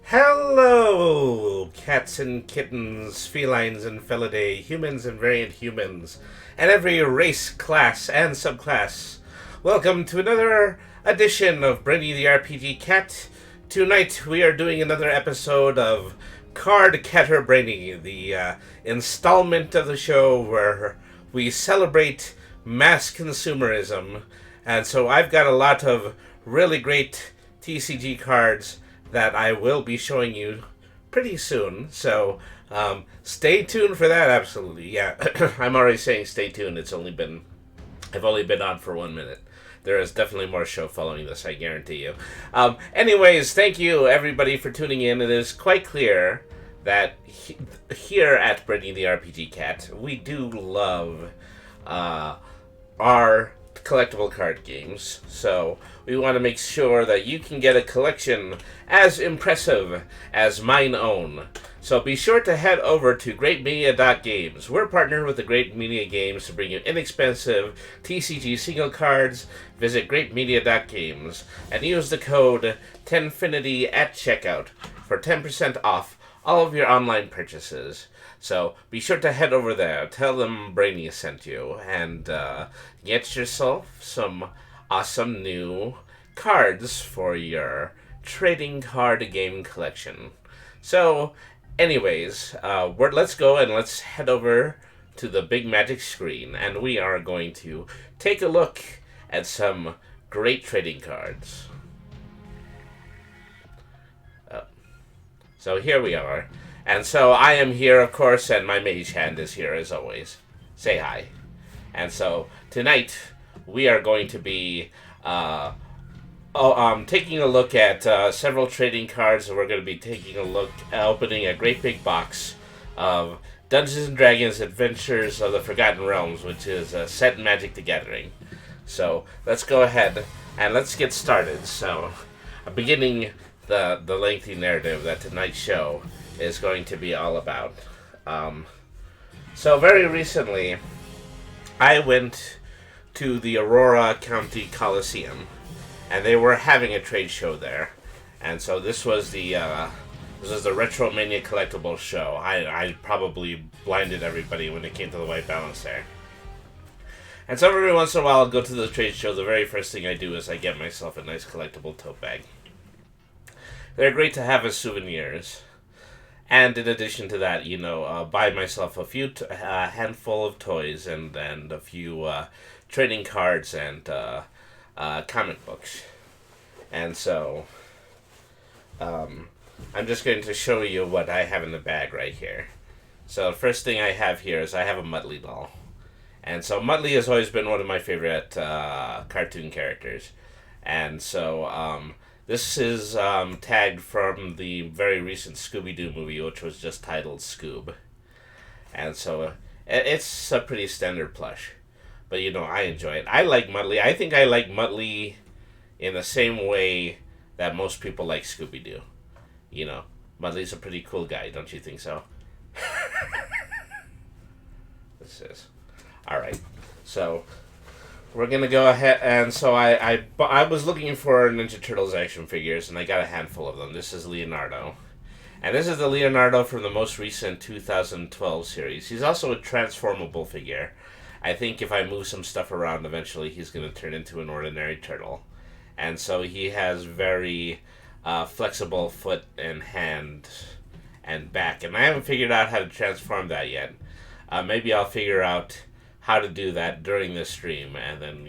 Hello, cats and kittens, felines and felidae, humans and variant humans, and every race, class, and subclass. Welcome to another edition of Brainy the RPG Cat. Tonight we are doing another episode of Cardcatter Brainy, the installment of the show where we celebrate mass consumerism. And so I've got a lot of really great TCG cards that I will be showing you pretty soon. So stay tuned for that. Absolutely, yeah. I'm already saying stay tuned. I've only been on for 1 minute. There is definitely more show following this, I guarantee you. Anyways, thank you everybody for tuning in. It is quite clear that here at Brittany the RPG Cat, we do love our collectible card games. So we want to make sure that you can get a collection as impressive as mine own. So be sure to head over to greatmedia.games. We're partnered with the Great Media Games to bring you inexpensive TCG single cards. Visit greatmedia.games and use the code TENFINITY at checkout for 10% off all of your online purchases. So be sure to head over there, tell them Brainy sent you, and get yourself some awesome new cards for your trading card game collection. So, anyways, let's go and let's head over to the big magic screen, and we are going to take a look at some great trading cards. So here we are. And so I am here, of course, and my mage hand is here as always. Say hi. And so tonight we are going to be taking a look at several trading cards. And we're going to be taking a look, opening a great big box of Dungeons and Dragons Adventures of the Forgotten Realms, which is set in Magic the Gathering. So let's go ahead and let's get started. So beginning the lengthy narrative that tonight's show is going to be all about. So very recently, I went to the Aurora County Coliseum, and they were having a trade show there. And so this was the Retromania Collectibles show. I probably blinded everybody when it came to the white balance there. And so every once in a while, I'll go to the trade show. The very first thing I do is I get myself a nice collectible tote bag. They're great to have as souvenirs. And in addition to that, buy myself a few handful of toys and a few trading cards and comic books. And so I'm just going to show you what I have in the bag right here. So the first thing I have here is I have a Muttley doll. And so Muttley has always been one of my favorite cartoon characters. And so this is tagged from the very recent Scooby-Doo movie, which was just titled Scoob. And so it's a pretty standard plush. But, I enjoy it. I like Muttley. I think I like Muttley in the same way that most people like Scooby-Doo. Muttley's a pretty cool guy, don't you think so? This is. Alright, so we're gonna go ahead, and so I was looking for Ninja Turtles action figures, and I got a handful of them. This is Leonardo, and this is the Leonardo from the most recent 2012 series. He's also a transformable figure. I think if I move some stuff around, eventually he's gonna turn into an ordinary turtle, and so he has very flexible foot and hand and back, and I haven't figured out how to transform that yet. Maybe I'll figure out how to do that during this stream, and then,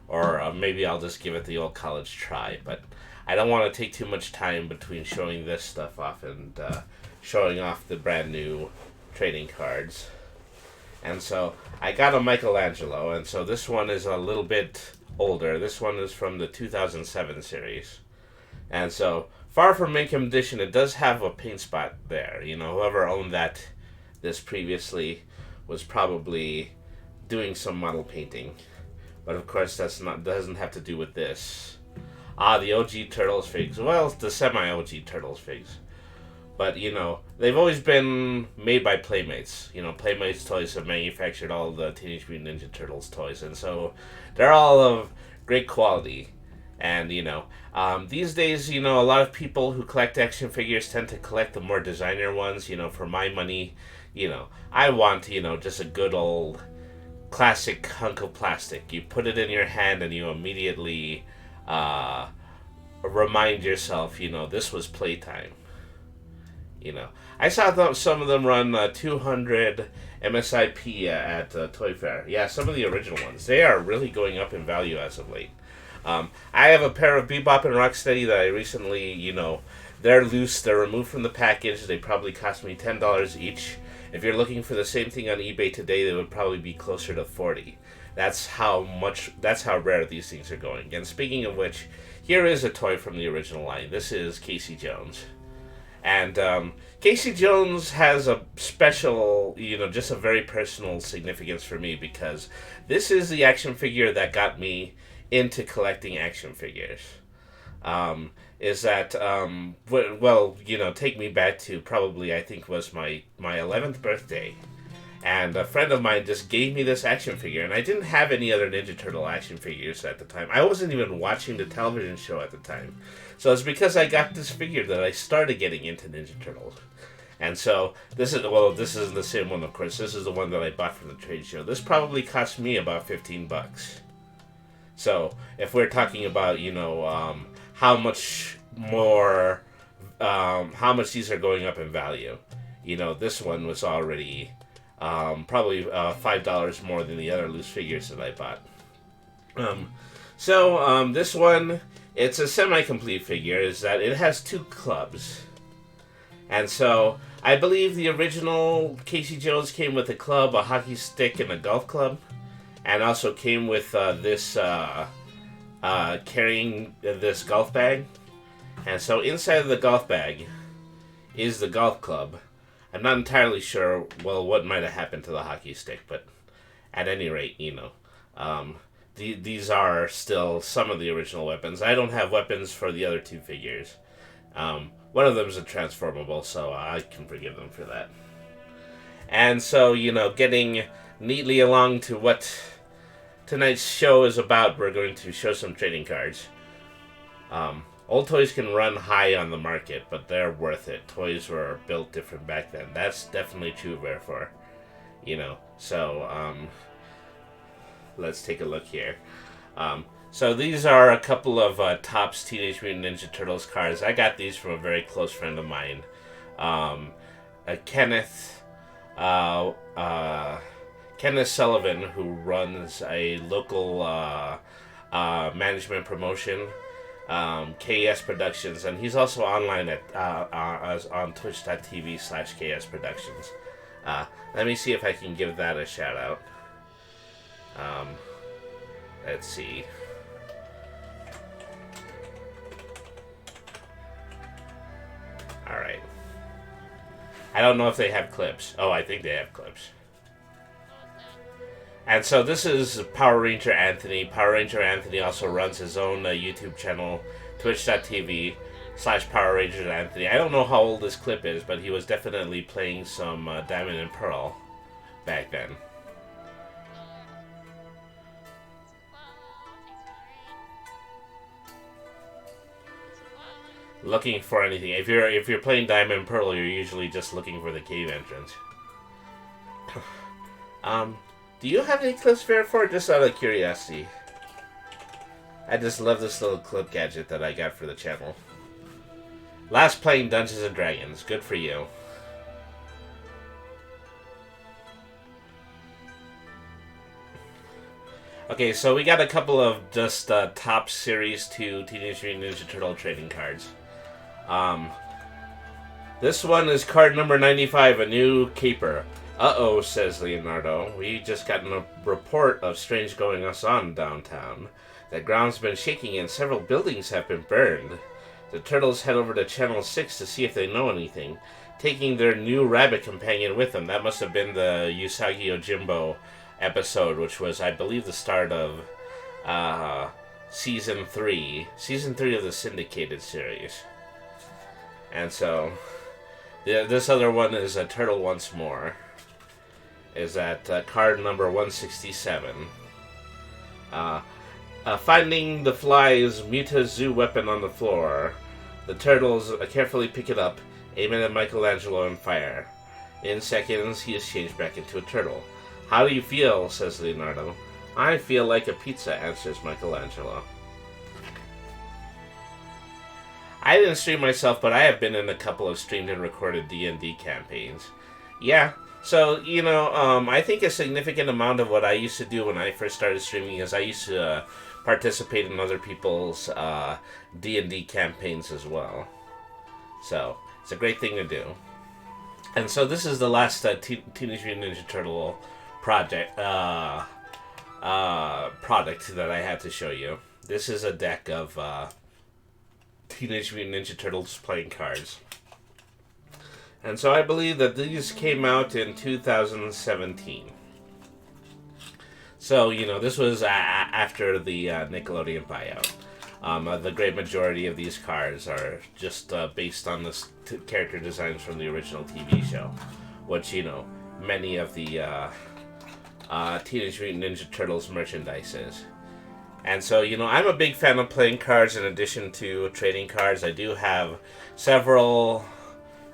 or maybe I'll just give it the old college try, but I don't want to take too much time between showing this stuff off and showing off the brand new trading cards. And so I got a Michelangelo, and so this one is a little bit older. This one is from the 2007 series. And so, far from mint condition, it does have a paint spot there. Whoever owned this previously was probably doing some model painting. But of course doesn't have to do with this. The OG Turtles figs. Well, the semi-OG Turtles figs. But, they've always been made by Playmates. Playmates toys have manufactured all the Teenage Mutant Ninja Turtles toys. And so they're all of great quality. And, these days, a lot of people who collect action figures tend to collect the more designer ones. For my money, I want, just a good old classic hunk of plastic. You put it in your hand and you immediately uh, remind yourself, this was playtime. You know, I saw some of them run 200 MSIP at Toy Fair. Yeah, some of the original ones. They are really going up in value as of late. I have a pair of Bebop and Rocksteady that I recently, they're loose. They're removed from the package. They probably cost me $10 each. If you're looking for the same thing on eBay today, they would probably be closer to 40. That's how much. That's how rare these things are going. And speaking of which, here is a toy from the original line. This is Casey Jones. And Casey Jones has a special, just a very personal significance for me because this is the action figure that got me into collecting action figures. Is that, take me back to probably, I think, was my 11th birthday. And a friend of mine just gave me this action figure, and I didn't have any other Ninja Turtle action figures at the time. I wasn't even watching the television show at the time. So it's because I got this figure that I started getting into Ninja Turtles. And so this isn't the same one, of course. This is the one that I bought from the trade show. This probably cost me about $15. So if we're talking about, how much more, how much these are going up in value, this one was already probably $5 more than the other loose figures that I bought. This one, it's a semi-complete figure, is that it has two clubs. And so, I believe the original Casey Jones came with a club, a hockey stick, and a golf club. And also came with carrying this golf bag. And so inside of the golf bag is the golf club. I'm not entirely sure, what might have happened to the hockey stick, but at any rate, these are still some of the original weapons. I don't have weapons for the other two figures. One of them is a transformable, so I can forgive them for that. And so, getting neatly along to what tonight's show is about, we're going to show some trading cards. Old toys can run high on the market, but they're worth it. Toys were built different back then. That's definitely true, therefore. Let's take a look here. So these are a couple of Topps Teenage Mutant Ninja Turtles cards. I got these from a very close friend of mine. Kenneth Sullivan, who runs a local management promotion, KS Productions, and he's also online at on twitch.tv/KS Productions. Let me see if I can give that a shout out. Let's see. Alright. I don't know if they have clips. Oh, I think they have clips. And so this is Power Ranger Anthony. Power Ranger Anthony also runs his own YouTube channel, twitch.tv/Power Ranger Anthony. I don't know how old this clip is, but he was definitely playing some Diamond and Pearl back then. Looking for anything. If you're playing Diamond and Pearl, you're usually just looking for the cave entrance. Do you have any clips for it? Just out of curiosity. I just love this little clip gadget that I got for the channel. Last playing Dungeons and Dragons. Good for you. Okay, so we got a couple of just top Series 2 Teenage Mutant Ninja Turtle trading cards. This one is card number 95, a new caper. Uh-oh, says Leonardo. We just got a report of strange goings on downtown. The ground's been shaking and several buildings have been burned. The turtles head over to Channel 6 to see if they know anything, taking their new rabbit companion with them. That must have been the Usagi Yojimbo episode, which was, I believe, the start of Season 3. Season 3 of the syndicated series. And so, this other one is a Turtle Once More. Is at card number 167. Finding the fly's Mutazoo weapon on the floor, the turtles carefully pick it up, aim it at Michelangelo, and fire. In seconds, he is changed back into a turtle. "How do you feel?" says Leonardo. "I feel like a pizza," answers Michelangelo. I didn't stream myself, but I have been in a couple of streamed and recorded D&D campaigns. Yeah, so, I think a significant amount of what I used to do when I first started streaming is I used to participate in other people's D&D campaigns as well. So, it's a great thing to do. And so this is the last Teenage Mutant Ninja Turtle product that I had to show you. This is a deck of Teenage Mutant Ninja Turtles playing cards. And so I believe that these came out in 2017. So, this was after the Nickelodeon buyout. The great majority of these cards are just based on the character designs from the original TV show, which, many of the Teenage Mutant Ninja Turtles merchandise is. And so, I'm a big fan of playing cards in addition to trading cards. I do have several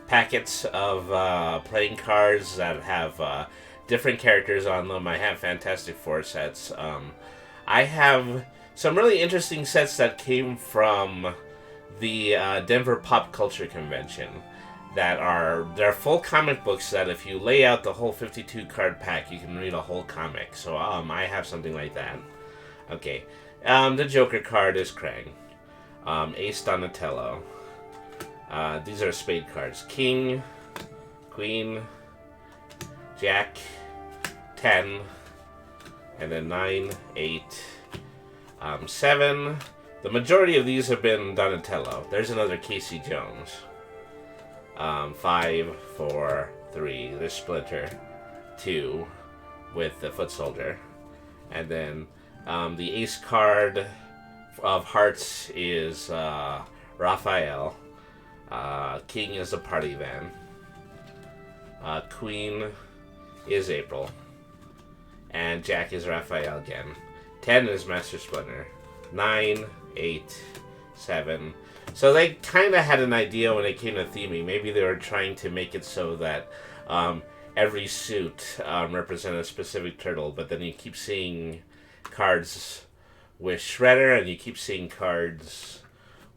packets of playing cards that have different characters on them. I have Fantastic Four sets. I have some really interesting sets that came from the Denver Pop Culture Convention. They're full comic books that if you lay out the whole 52 card pack, you can read a whole comic. So I have something like that. Okay, the Joker card is Krang. Ace Donatello. These are spade cards. King, Queen, Jack, 10, and then 9, 8, 7. The majority of these have been Donatello. There's another Casey Jones. 5, 4, 3. There's Splinter. 2 with the Foot Soldier. And then the ace card of hearts is Raphael. King is a party van. Queen is April. And Jack is Raphael again. 10 is Master Splinter. 9, 8, 7. So they kind of had an idea when it came to theming. Maybe they were trying to make it so that every suit represented a specific turtle, but then you keep seeing cards with Shredder, and you keep seeing cards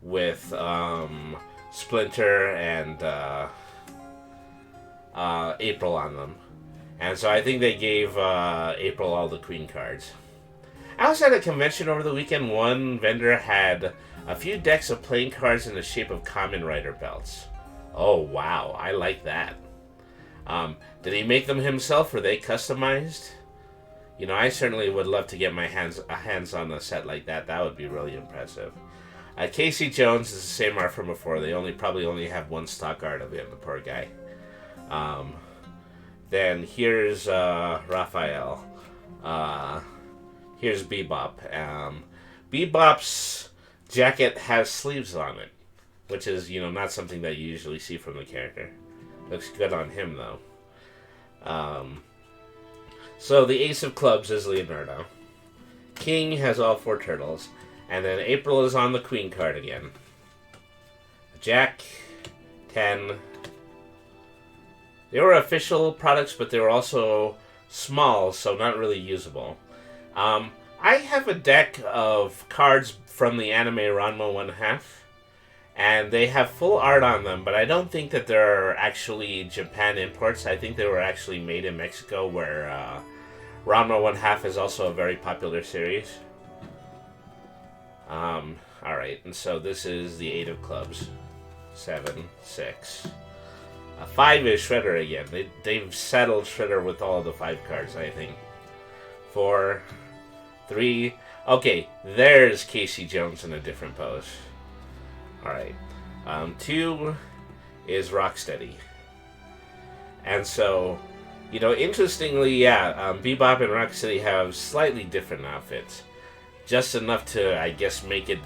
with Splinter and April on them. And so I think they gave April all the Queen cards. I was at a convention over the weekend. One vendor had a few decks of playing cards in the shape of Kamen Rider belts. Oh, wow. I like that. Did he make them himself? Were they customized? I certainly would love to get my hands on a set like that. That would be really impressive. Casey Jones is the same art from before. They probably only have one stock art of him, the poor guy. Then here's Raphael. Here's Bebop. Bebop's jacket has sleeves on it, which is, not something that you usually see from the character. Looks good on him, though. So the Ace of Clubs is Leonardo. King has all 4 turtles. And then April is on the Queen card again. Jack, 10. They were official products, but they were also small, so not really usable. I have a deck of cards from the anime Ranma 1/2, and they have full art on them, but I don't think that they're actually Japan imports. I think they were actually made in Mexico, where Ranma 1/2 is also a very popular series. Alright, and so this is the 8 of clubs. 7, 6. 5 is Shredder again. They've settled Shredder with all of the 5 cards, I think. 4, 3. Okay, there's Casey Jones in a different pose. Alright. 2 is Rocksteady. And so, interestingly, Bebop and Rocksteady have slightly different outfits. Just enough to, I guess, make it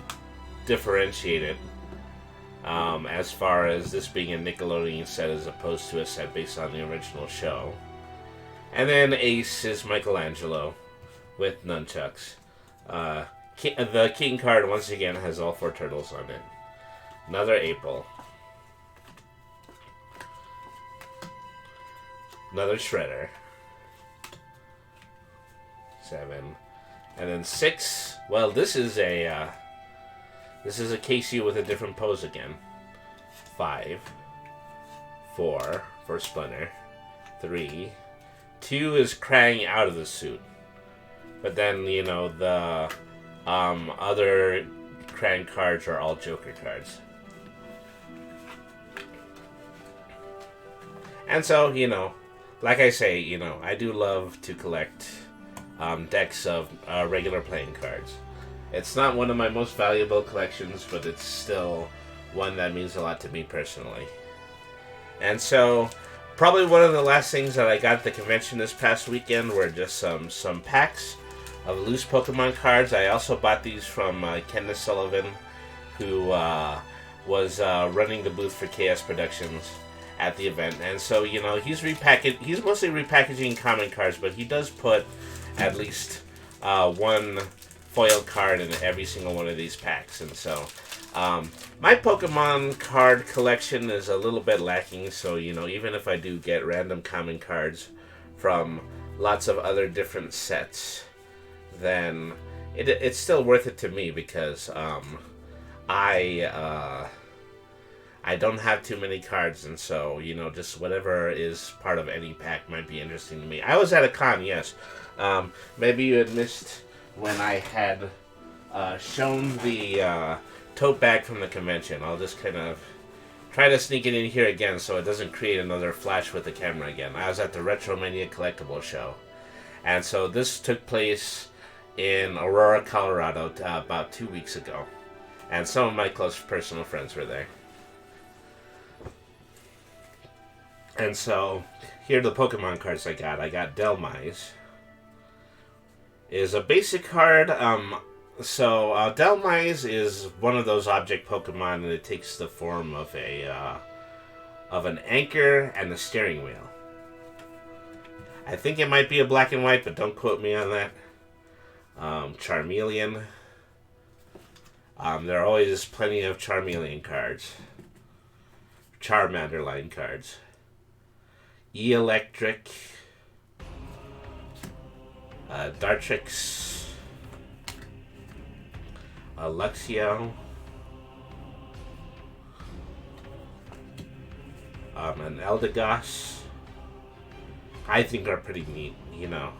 differentiated. As far as this being a Nickelodeon set as opposed to a set based on the original show. And then Ace is Michelangelo with nunchucks. The king card once again has all 4 turtles on it. Another April. Another Shredder. 7. And then 6. Well, this is a KC with a different pose again. 5. 4 for Splinter. 3. 2 is Krang out of the suit. But then, you know, the other Krang cards are all Joker cards. And so, you know, like I say, you know, I do love to collect decks of regular playing cards. It's not one of my most valuable collections, but it's still one that means a lot to me personally. And so, probably one of the last things that I got at the convention this past weekend were just some packs of loose Pokemon cards. I also bought these from Kenneth Sullivan, who was running the booth for KS Productions at the event. And so, you know, he's mostly repackaging common cards, but he does put at least one foil card in every single one of these packs. And so, my Pokemon card collection is a little bit lacking, so, you know, even if I do get random common cards from lots of other different sets, then it's still worth it to me because I don't have too many cards, and so, you know, just whatever is part of any pack might be interesting to me. I was at a con, yes. Maybe you had missed when I had shown the tote bag from the convention. I'll just kind of try to sneak it in here again so it doesn't create another flash with the camera again. I was at the Retromania Collectible Show. And so this took place in Aurora, Colorado about 2 weeks ago. And some of my close personal friends were there. And so, here are the Pokemon cards I got. I got Delmise. Is a basic card. Delmise is one of those object Pokemon, and it takes the form of an anchor and a steering wheel. I think it might be a black and white, but don't quote me on that. Charmeleon. There are always plenty of Charmeleon cards. Charmander line cards. Electric. Dartrix. Luxio. And Eldegoss. I think are pretty neat, you know.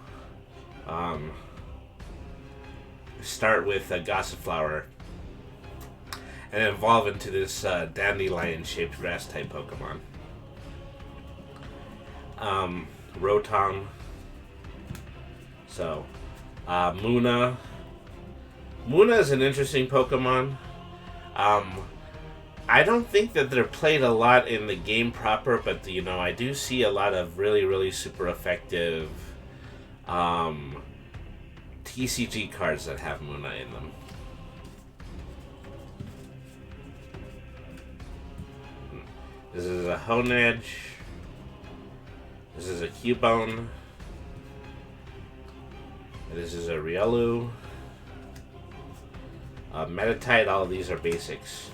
Start with a Gossiflower and evolve into this dandelion-shaped grass-type Pokemon. Rotom. So, Munna. Munna is an interesting Pokemon. I don't think that they're played a lot in the game proper, but, you know, I do see a lot of really, really super effective TCG cards that have Munna in them. This is a Honedge. This is a Cubone. This is a Riolu. Metatite, all of these are basics.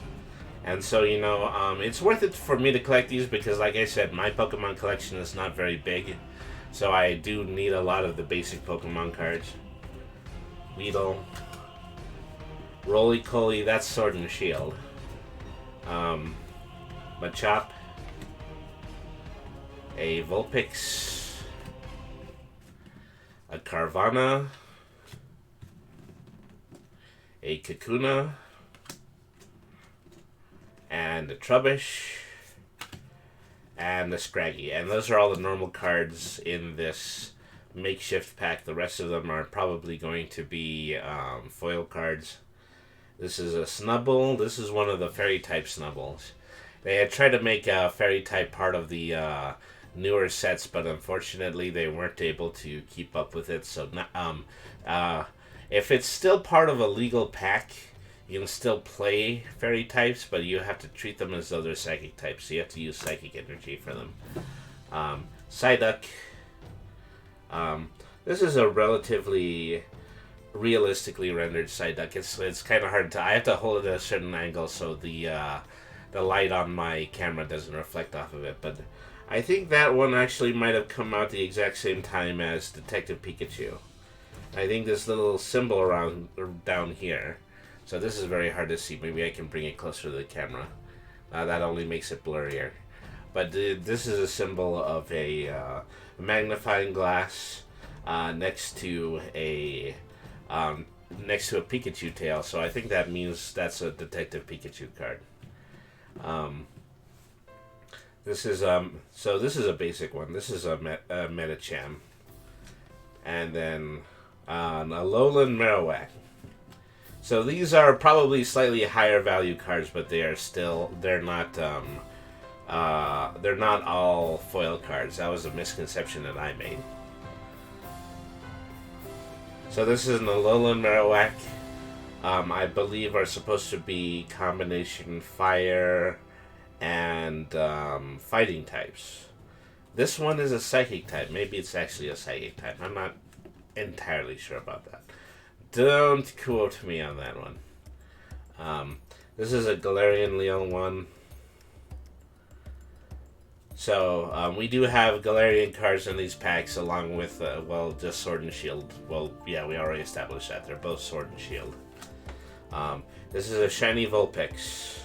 And so, you know, it's worth it for me to collect these because, like I said, my Pokemon collection is not very big. So I do need a lot of the basic Pokemon cards. Weedle. Roly-Poly, that's Sword and Shield. Machop. A Vulpix. A Carvanha. A Kakuna. And a Trubbish. And a Scraggy. And those are all the normal cards in this makeshift pack. The rest of them are probably going to be foil cards. This is a Snubbull. This is one of the fairy-type Snubballs. They had tried to make a fairy-type part of the newer sets, but unfortunately they weren't able to keep up with it. So, if it's still part of a legal pack, you can still play fairy types, but you have to treat them as though they're psychic types. So you have to use psychic energy for them. Psyduck. This is a relatively realistically rendered Psyduck. It's kind of hard to. I have to hold it at a certain angle so the light on my camera doesn't reflect off of it. But I think that one actually might have come out the exact same time as Detective Pikachu. I think this little symbol around down here. So this is very hard to see. Maybe I can bring it closer to the camera. That only makes it blurrier. But this is a symbol of a magnifying glass next to a Pikachu tail. So I think that means that's a Detective Pikachu card. This is so this is a basic one. This is a Metacham, and then a Alolan Marowak. So these are probably slightly higher value cards, but they're not all foil cards. That was a misconception that I made. So this is an Alolan Marowak. I believe are supposed to be combination fire and fighting types. This one is a psychic type. Maybe it's actually a psychic type. I'm not entirely sure about that. Don't quote me on that one. This is a Galarian Leon 1. So, we do have Galarian cards in these packs along with, just Sword and Shield. Well, yeah, we already established that. They're both Sword and Shield. This is a Shiny Vulpix.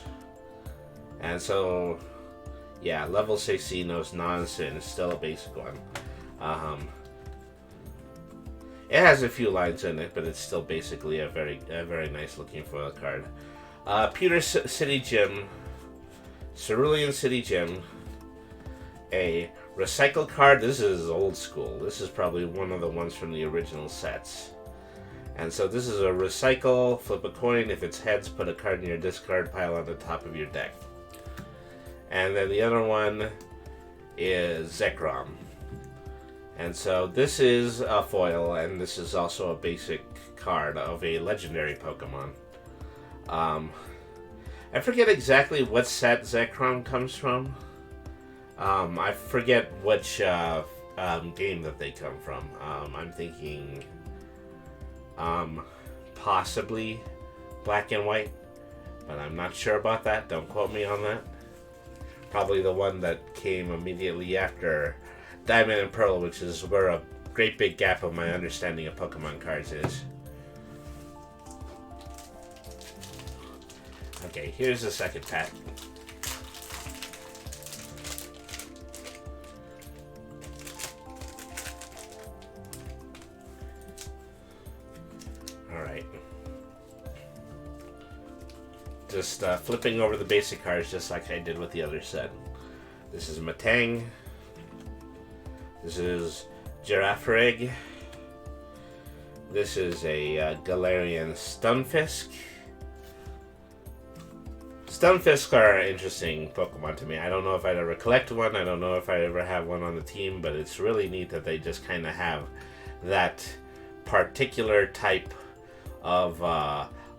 And so, yeah, level 16, knows nonsense, still a basic one. It has a few lines in it, but it's still basically a very nice looking foil card. Pewter City Gym, Cerulean City Gym, a recycle card. This is old school. This is probably one of the ones from the original sets. And so this is a recycle, flip a coin. If it's heads, put a card in your discard pile on the top of your deck. And then the other one is Zekrom. And so this is a foil, and this is also a basic card of a legendary Pokemon. I forget exactly what set Zekrom comes from. I forget which game that they come from. I'm thinking possibly Black and White, but I'm not sure about that. Don't quote me on that. Probably the one that came immediately after Diamond and Pearl, which is where a great big gap of my understanding of Pokemon cards is. Okay, here's the second pack. Alright. Just flipping over the basic cards just like I did with the other set. This is Matang. This is Girafarig. This is a Galarian Stunfisk. Stunfisk are interesting Pokemon to me. I don't know if I'd ever collect one. I don't know if I'd ever have one on the team, but it's really neat that they just kind of have that particular type of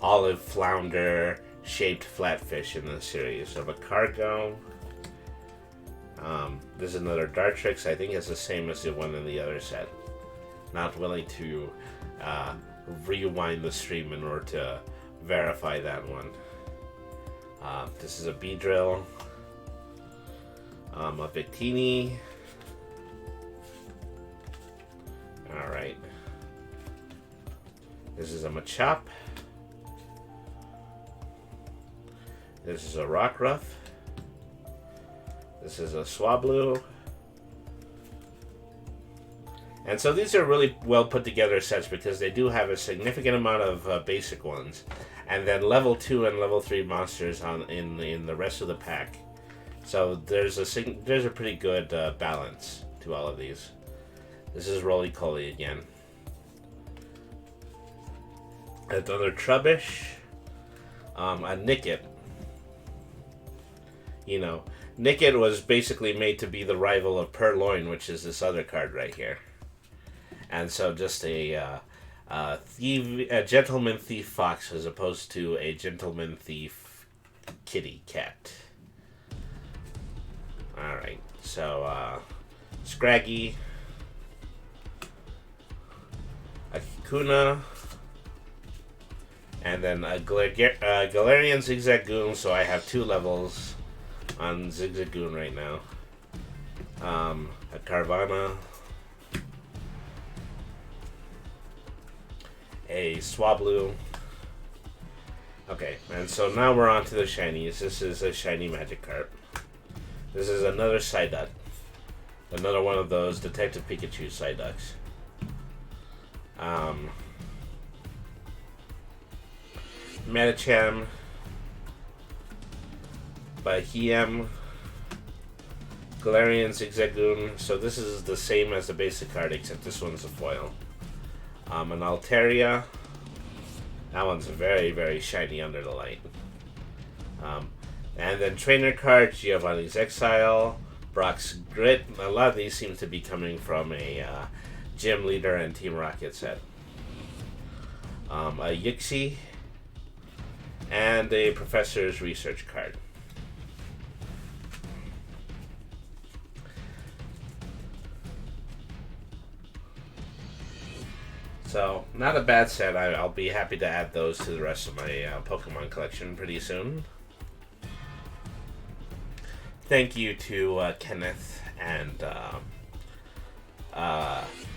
olive flounder shaped flatfish in the series. So a Cargo. There's another Dartrix. I think it's the same as the one in the other set. Not willing to rewind the stream in order to verify that one. This is a Beedrill. A Victini. Alright. This is a Machop. This is a Rockruff. This is a Swablu. And so these are really well put together sets because they do have a significant amount of basic ones. And then level 2 and level 3 monsters in the rest of the pack. So there's a pretty good balance to all of these. This is Roly-Poly again. Another Trubbish. A Nickit. You know, Nickit was basically made to be the rival of Purloin, which is this other card right here. And so just a gentleman thief fox as opposed to a gentleman thief kitty cat. Alright, so Scraggy, a Kakuna, And then a Galarian Zigzagoon, so I have 2 levels on Zigzagoon right now. A Carvana, a Swablu. Okay, and so now we're on to the shinies. This is a shiny Magikarp. This is another Psyduck. Another one of those Detective Pikachu Psyducks. Medicham, Bahiem, Galarian Zigzagoon. So this is the same as the basic card, except this one's a foil. An Altaria. That one's very, very shiny under the light. And then trainer card, Giovanni's Exile, Brock's Grit. A lot of these seem to be coming from a Gym Leader and Team Rocket set. A Yixie, and a Professor's Research card. So, not a bad set. I'll be happy to add those to the rest of my Pokemon collection pretty soon. Thank you to Kenneth and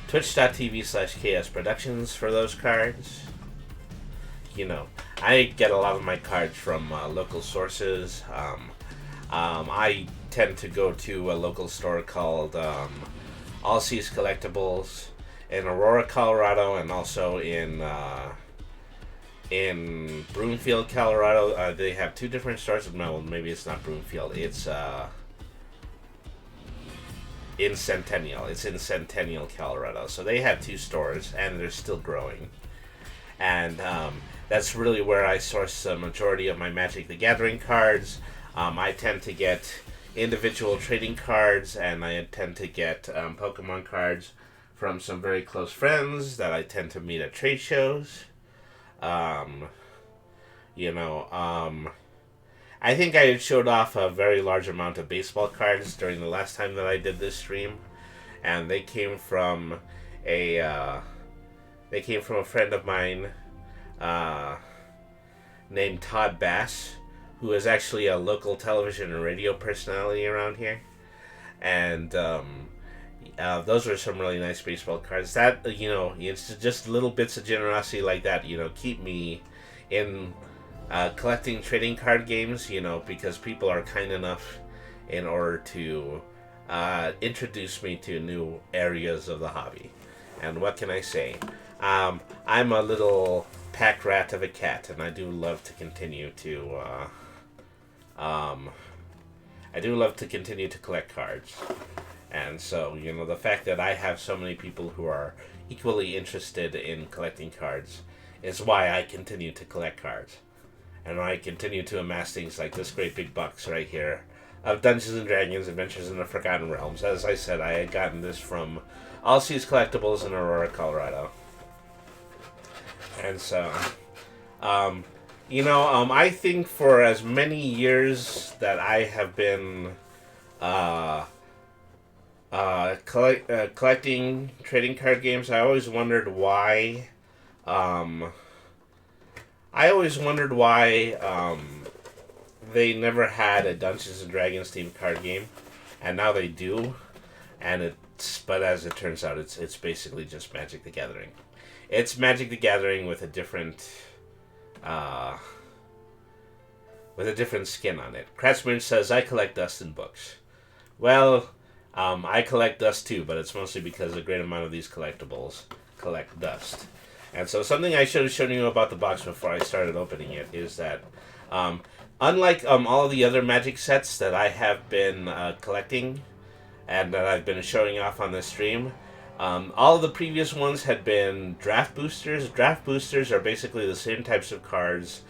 twitch.tv/KS Productions for those cards. You know, I get a lot of my cards from local sources. I tend to go to a local store called All Seas Collectibles in Aurora, Colorado, and also in Broomfield, Colorado. They have 2 different stores. No, maybe it's not Broomfield. It's in Centennial. It's in Centennial, Colorado. So they have 2 stores, and they're still growing. And that's really where I source the majority of my Magic the Gathering cards. I tend to get individual trading cards, and I tend to get Pokemon cards from some very close friends that I tend to meet at trade shows. I think I showed off a very large amount of baseball cards during the last time that I did this stream, and they came from a friend of mine named Todd Bass, who is actually a local television and radio personality around here, and those are some really nice baseball cards. That it's just little bits of generosity like that, keep me in collecting trading card games, because people are kind enough in order to introduce me to new areas of the hobby. And what can I say? I'm a little pack rat of a cat, and I do love to continue to collect cards. And so, the fact that I have so many people who are equally interested in collecting cards is why I continue to collect cards. And I continue to amass things like this great big box right here of Dungeons & Dragons Adventures in the Forgotten Realms. As I said, I had gotten this from All Seas Collectibles in Aurora, Colorado. And so, I think for as many years that I have been collecting trading card games, I always wondered why they never had a Dungeons and Dragons themed card game, and now they do. But as it turns out, it's basically just Magic the Gathering. It's Magic the Gathering with a different skin on it. Kratzman says, "I collect dust in books." Well, I collect dust too, but it's mostly because a great amount of these collectibles collect dust. And so something I should have shown you about the box before I started opening it is that unlike all the other Magic sets that I have been collecting and that I've been showing off on this stream, all of the previous ones had been draft boosters. Draft boosters are basically the same types of cards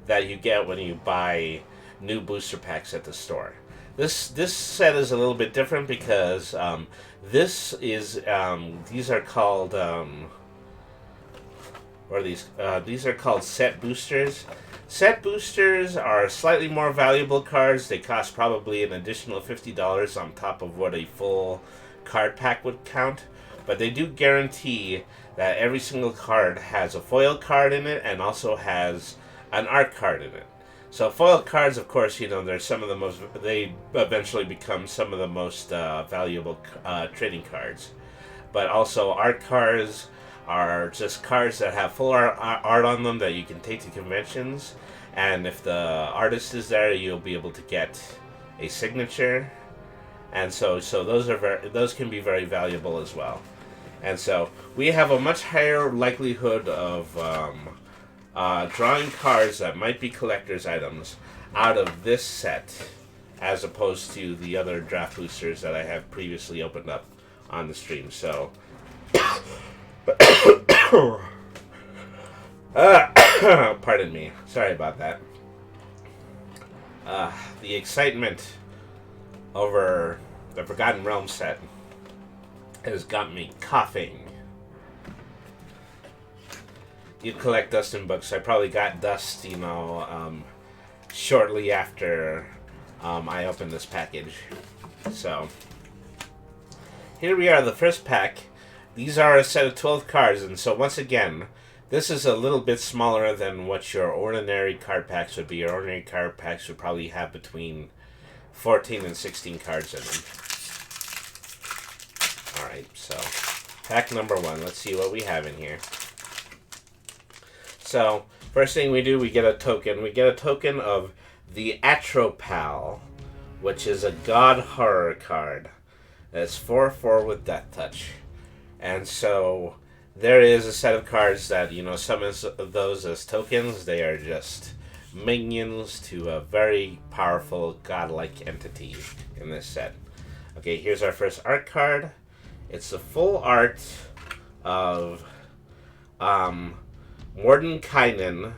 that you get when you buy new booster packs at the store. This set is a little bit different because these are called these are called set boosters. Set boosters are slightly more valuable cards. They cost probably an additional $50 on top of what a full card pack would count. but they do guarantee that every single card has a foil card in it and also has an art card in it. So foil cards, of course, they're some of the most. They eventually become some of the most valuable trading cards. But also art cards are just cards that have full art on them that you can take to conventions, and if the artist is there, you'll be able to get a signature, and so those can be very valuable as well. And so we have a much higher likelihood of drawing cards that might be collector's items out of this set as opposed to the other draft boosters that I have previously opened up on the stream. So pardon me, sorry about that. The excitement over the Forgotten Realms set has got me coughing. You collect Dust in books. I probably got Dust, shortly after I opened this package. So here we are, the first pack. These are a set of 12 cards, and so once again, this is a little bit smaller than what your ordinary card packs would be. Your ordinary card packs would probably have between 14 and 16 cards in them. Alright, so pack number 1. Let's see what we have in here. So, first thing we do, we get a token. We get a token of the Atropal, which is a God Horror card. It's 4/4 with Death Touch. And so there is a set of cards that, summon those as tokens. They are just minions to a very powerful godlike entity in this set. Okay, here's our first art card. It's the full art of Mordenkainen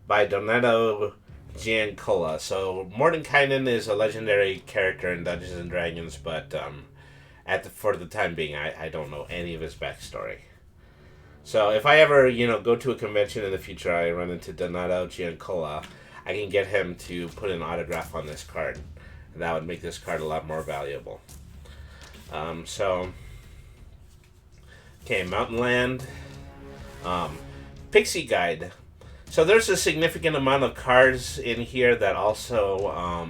by Donato Giancola. So Mordenkainen is a legendary character in Dungeons and Dragons, but for the time being, I don't know any of his backstory. So if I ever, go to a convention in the future, I run into Donato Giancola, I can get him to put an autograph on this card. And that would make this card a lot more valuable. Okay, Mountain Land. Pixie Guide. So there's a significant amount of cards in here that also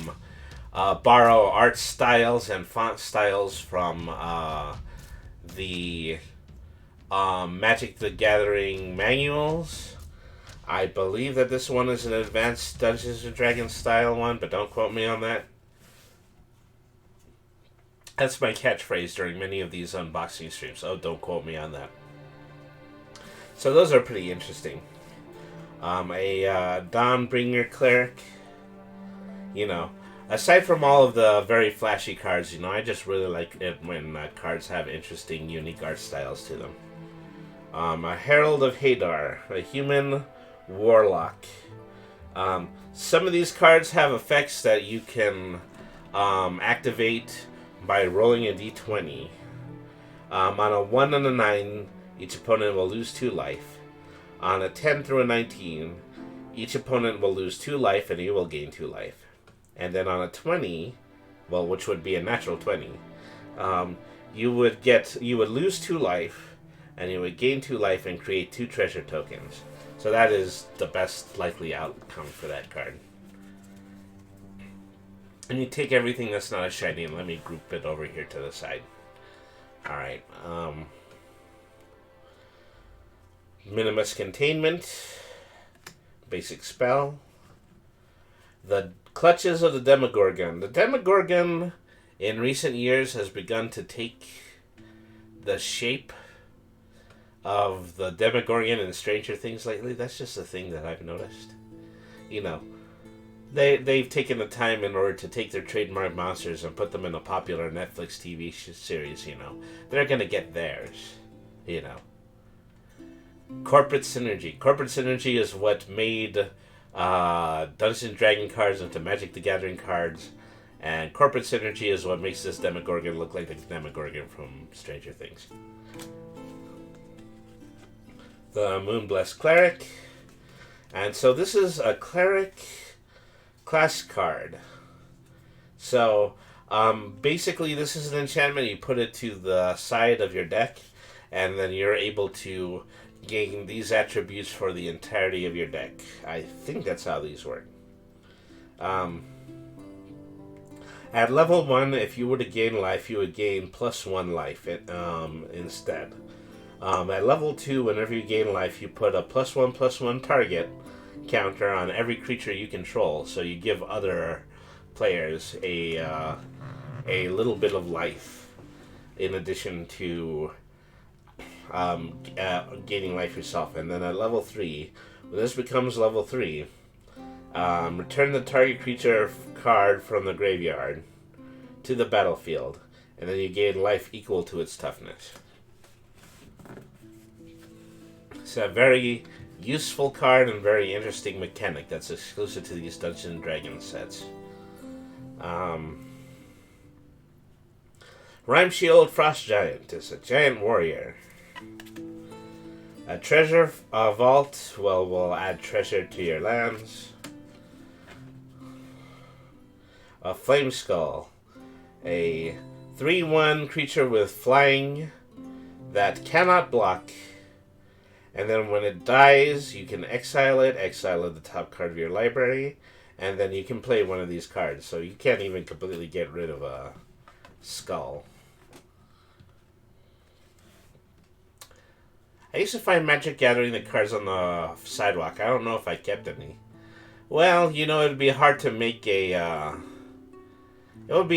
borrow art styles and font styles from the Magic the Gathering manuals. I believe that this one is an advanced Dungeons and Dragons style one, but don't quote me on that. That's my catchphrase during many of these unboxing streams. Oh, don't quote me on that. So those are pretty interesting. A Dawnbringer Cleric. Aside from all of the very flashy cards, I just really like it when cards have interesting, unique art styles to them. A Herald of Hadar, a human warlock. Some of these cards have effects that you can activate by rolling a d20. On a 1 and a 9, each opponent will lose 2 life. On a 10 through a 19, each opponent will lose 2 life and you will gain 2 life. And then on a 20, which would be a natural 20, you would lose 2 life and you would gain 2 life and create 2 treasure tokens. So that is the best likely outcome for that card. And you take everything that's not a shiny and let me group it over here to the side. Alright, Minimus Containment, basic spell. The Clutches of the Demogorgon. The Demogorgon in recent years has begun to take the shape of the Demogorgon in Stranger Things lately. That's just a thing that I've noticed. They've taken the time in order to take their trademark monsters and put them in a popular Netflix TV series, They're going to get theirs, Corporate Synergy. Corporate Synergy is what made Dungeons & Dragons cards into Magic the Gathering cards. And Corporate Synergy is what makes this Demogorgon look like the Demogorgon from Stranger Things. The Moonblessed Cleric. And so this is a Cleric class card. So basically this is an enchantment. You put it to the side of your deck and then you're able to gain these attributes for the entirety of your deck. I think that's how these work. At level 1, if you were to gain life, you would gain +1 life instead. At level 2, whenever you gain life, you put a +1/+1 target counter on every creature you control, so you give other players a little bit of life in addition to gaining life yourself. And then at level 3, when this becomes level 3, return the target creature card from the graveyard to the battlefield, and then you gain life equal to its toughness. It's a very useful card and very interesting mechanic that's exclusive to these Dungeons & Dragons sets. Rhyme Shield Frost Giant is a giant warrior. A treasure vault will add treasure to your lands. A Flame Skull, a 3/1 creature with flying that cannot block. And then when it dies, you can exile it the top card of your library, and then you can play one of these cards. So you can't even completely get rid of a skull. I used to find magic gathering the cards on the sidewalk. I don't know if I kept any. Well, you know, it'd be hard to make a good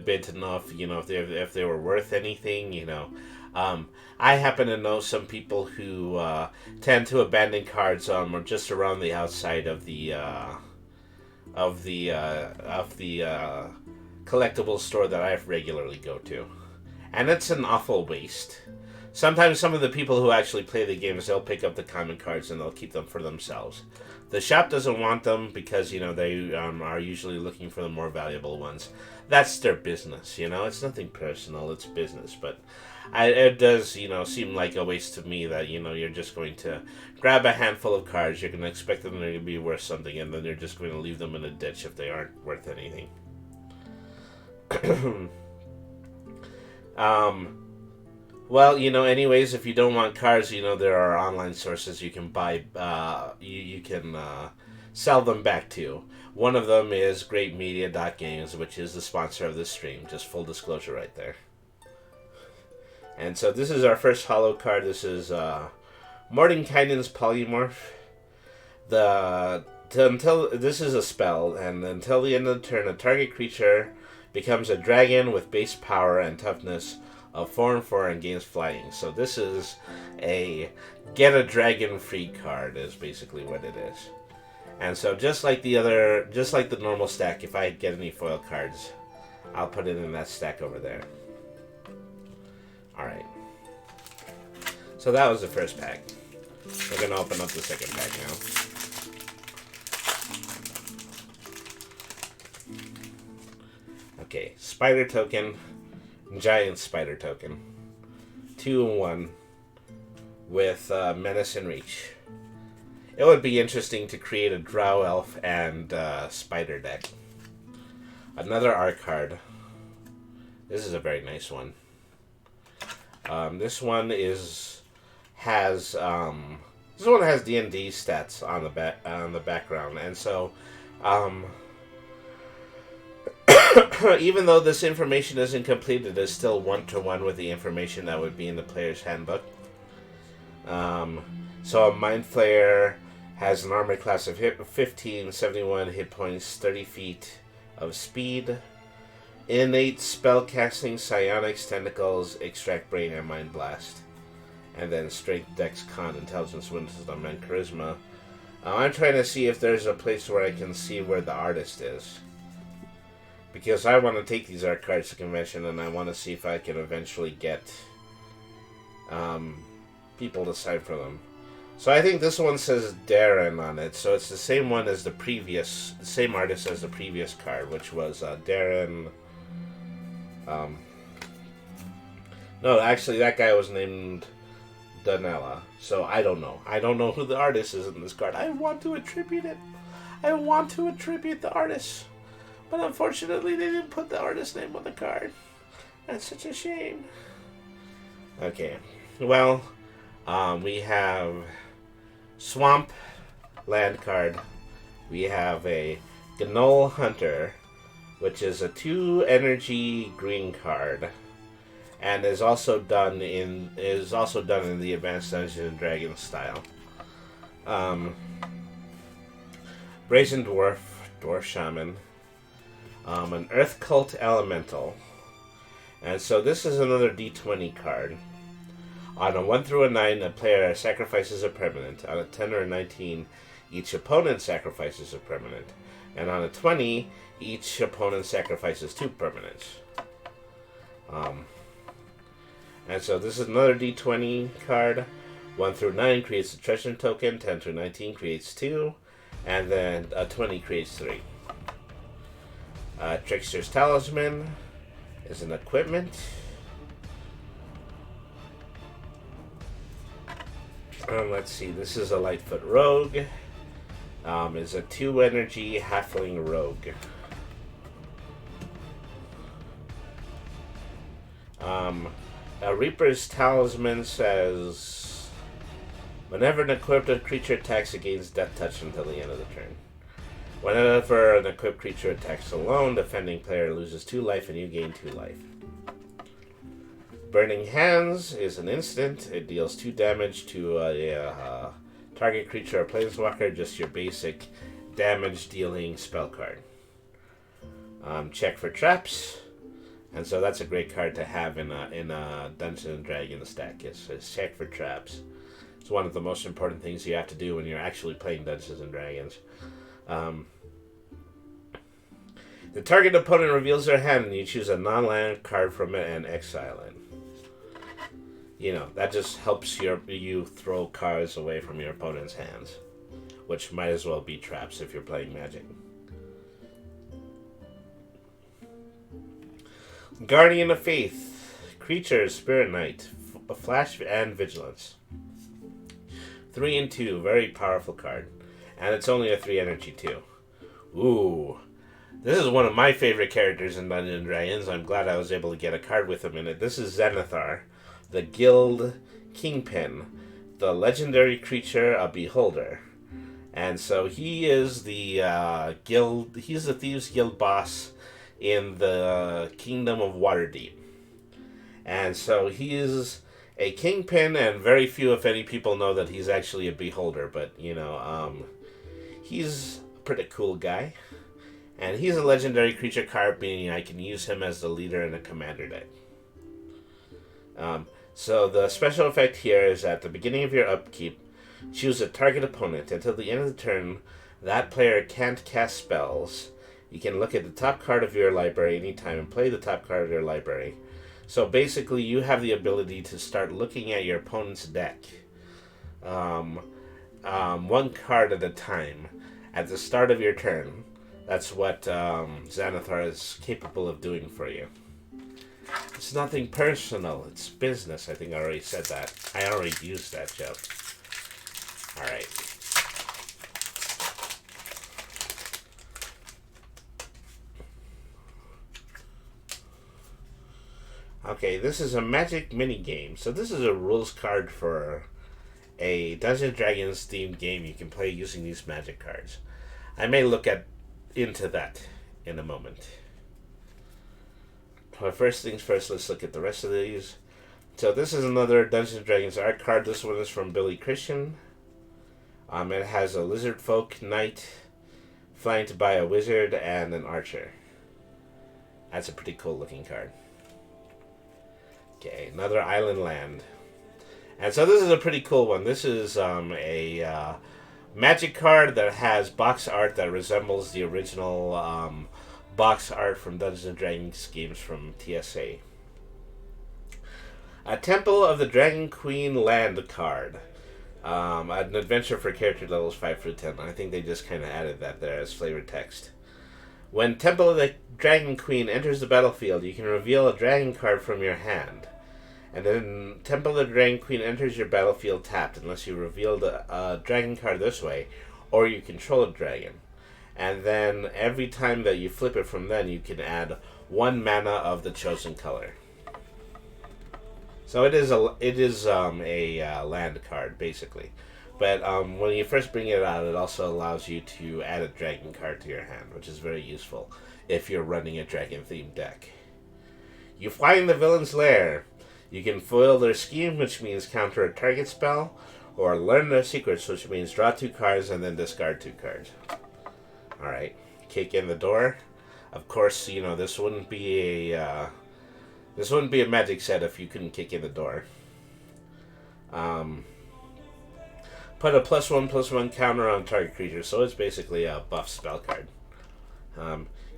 bid to know if they were worth anything. You know, I happen to know some people who tend to abandon cards or just around the outside of the collectible store that I regularly go to. And it's an awful waste. Sometimes some of the people who actually play the games, they'll pick up the common cards and they'll keep them for themselves. The shop doesn't want them because, you know, they are usually looking for the more valuable ones. That's their business, you know. It's nothing personal, it's business. But it does, you know, seem like a waste to me that, you know, you're just going to grab a handful of cards, you're going to expect them to be worth something, and then you're just going to leave them in a ditch if they aren't worth anything. Well, you know, anyways, if you don't want cards, you know, there are online sources you can buy, you can sell them back to. One of them is greatmedia.games, which is the sponsor of this stream. Just full disclosure right there. And so this is our first holo card. This is Mordenkainen's Polymorph. This is a spell, and until the end of the turn, a target creature becomes a dragon with base power and toughness of 4/4 and gains flying. So this is a get a dragon free card is basically what it is. And so just like the normal stack, if I get any foil cards, I'll put it in that stack over there. Alright. So that was the first pack. We're going to open up the second pack now. Okay, Spider Token, Giant Spider Token. 2-1 with Menace and Reach. It would be interesting to create a Drow Elf and Spider deck. Another art card. This is a very nice one. This one has D&D stats on the background, and so even though this information isn't complete, it is still 1-to-1 with the information that would be in the player's handbook. So a Mind Flayer has an armor class of 15, 71 hit points, 30 feet of speed, innate spellcasting, psionics, tentacles, extract brain, and mind blast, and then strength, dex, con, intelligence, wisdom, and charisma. I'm trying to see if there's a place where I can see where the artist is, because I want to take these art cards to convention, and I want to see if I can eventually get people to sign for them. So I think this one says Darren on it, so it's the same one as the same artist as the previous card, which was Darren. No, actually, that guy was named Donella. So I don't know. I don't know who the artist is in this card. I want to attribute it. I want to attribute the artist, but unfortunately, they didn't put the artist name on the card. That's such a shame. Okay. Well, we have Swamp land card. We have a Gnoll Hunter, which is a 2 energy green card, and is also done in the Advanced Dungeons and Dragons style. Um, Brazen Dwarf Shaman, an Earth Cult Elemental, and so this is another D20 card. On a 1 through a 9, a player sacrifices a permanent. On a 10 or a 19, each opponent sacrifices a permanent. And on a 20, each opponent sacrifices 2 permanents. And so this is another D20 card. 1 through 9 creates a treasure token. 10 through 19 creates 2. And then a 20 creates 3. Trickster's Talisman is an equipment. Let's see, this is a Lightfoot Rogue. Is a 2 energy halfling rogue. A Reaper's Talisman says, whenever an equipped creature attacks, it gains Death Touch until the end of the turn. Whenever an equipped creature attacks alone, the defending player loses 2 life and you gain 2 life. Burning Hands is an instant. It deals 2 damage to a target creature or planeswalker, just your basic damage dealing spell card. Check for traps, and so that's a great card to have in a Dungeons and Dragons deck. Is check for traps. It's one of the most important things you have to do when you're actually playing Dungeons and Dragons. The target opponent reveals their hand, and you choose a non-land card from it and exile it. You know, that just helps you throw cards away from your opponent's hands, which might as well be traps if you're playing Magic. Guardian of Faith. Creature, Spirit Knight, Flash and Vigilance. 3 and 2, very powerful card. And it's only a 3 energy too. Ooh. This is one of my favorite characters in Dungeons & Dragons. I'm glad I was able to get a card with him in it. This is Zenithar, the Guild Kingpin, the legendary creature, a Beholder. And so he is the he's the Thieves Guild boss in the Kingdom of Waterdeep. And so he is a Kingpin, and very few, if any, people know that he's actually a Beholder. But, he's a pretty cool guy. And he's a legendary creature card, meaning I can use him as the leader in a commander deck. So the special effect here is at the beginning of your upkeep, choose a target opponent. Until the end of the turn, that player can't cast spells. You can look at the top card of your library anytime and play the top card of your library. So basically, you have the ability to start looking at your opponent's deck, one card at a time, at the start of your turn. That's what Zenithar is capable of doing for you. It's nothing personal. It's business. I think I already said that. I already used that joke. Alright. Okay, this is a Magic minigame. So this is a rules card for a Dungeons & Dragons themed game you can play using these Magic cards. I may look into that in a moment. But first things first, let's look at the rest of these. So this is another Dungeons & Dragons art card. This one is from Billy Christian. It has a lizard folk knight flanked by a wizard and an archer. That's a pretty cool looking card. Okay, another island land. And so this is a pretty cool one. This is a Magic card that has box art that resembles the original box art from Dungeons & Dragons games from TSA. A Temple of the Dragon Queen land card. An adventure for character levels 5 through 10. I think they just kind of added that there as flavor text. When Temple of the Dragon Queen enters the battlefield, you can reveal a dragon card from your hand. And then Temple of the Dragon Queen enters your battlefield tapped unless you reveal a dragon card this way, or you control a dragon. And then every time that you flip it from then, you can add 1 mana of the chosen color. So So it is a land card basically, but when you first bring it out, it also allows you to add a dragon card to your hand, which is very useful if you're running a dragon themed deck. You find the villain's lair. You can foil their scheme, which means counter a target spell, or learn their secrets, which means draw 2 cards and then discard 2 cards. Alright, kick in the door. Of course, this wouldn't be a magic set if you couldn't kick in the door. Put a +1/+1 counter on target creature, so it's basically a buff spell card.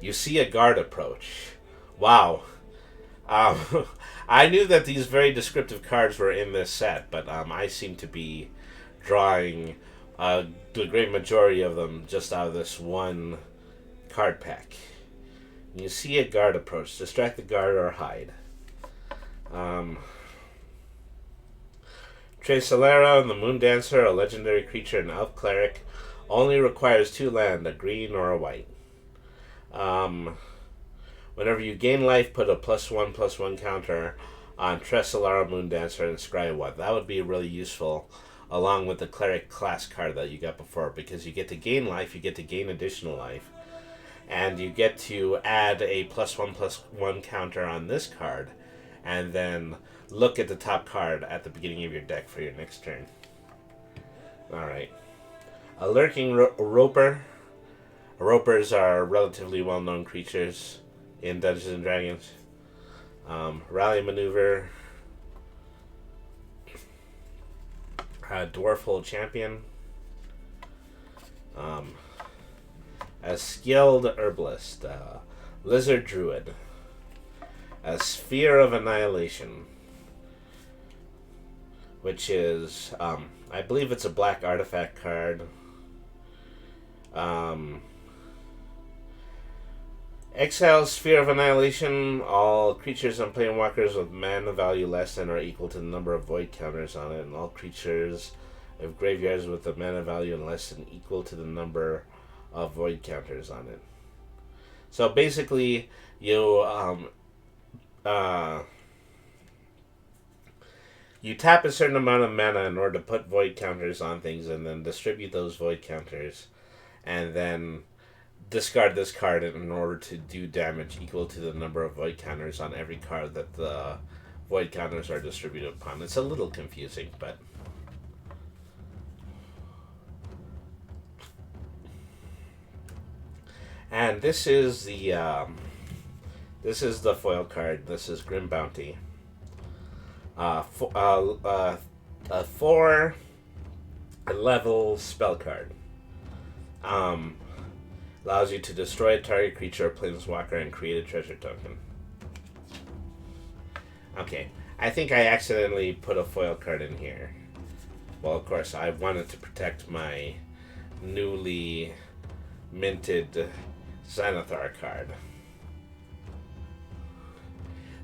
You see a guard approach. Wow. I knew that these very descriptive cards were in this set, but I seem to be drawing the great majority of them just out of this one card pack. You see a guard approach. Distract the guard or hide. Tresolera, the Moon Dancer, a legendary creature and elf cleric, only requires 2 land, a green or a white. Whenever you gain life, put a +1/+1 counter on Tresolera, Moon Dancer, and scry 1. That would be really useful, along with the cleric class card that you got before, because you get to gain life, you get to gain additional life, and you get to add a +1/+1 counter on this card, and then look at the top card at the beginning of your deck for your next turn. Alright. A Lurking Roper. Ropers are relatively well-known creatures in Dungeons and Dragons. Rally Maneuver. Dwarfhole Champion. A Skilled Herbalist. Lizard Druid. A Sphere of Annihilation, which is, I believe it's a black artifact card. Exile Sphere of Annihilation. All creatures and planeswalkers with mana value less than or equal to the number of void counters on it, and all creatures of graveyards with a mana value less than equal to the number of void counters on it. So basically, you you tap a certain amount of mana in order to put void counters on things, and then distribute those void counters, and then discard this card in order to do damage equal to the number of void counters on every card that the void counters are distributed upon. It's a little confusing, but and this is the foil card. This is Grim Bounty. A 4 level spell card. Allows you to destroy a target creature or planeswalker and create a treasure token. Okay, I think I accidentally put a foil card in here. Well, of course, I wanted to protect my newly minted Xanathar card.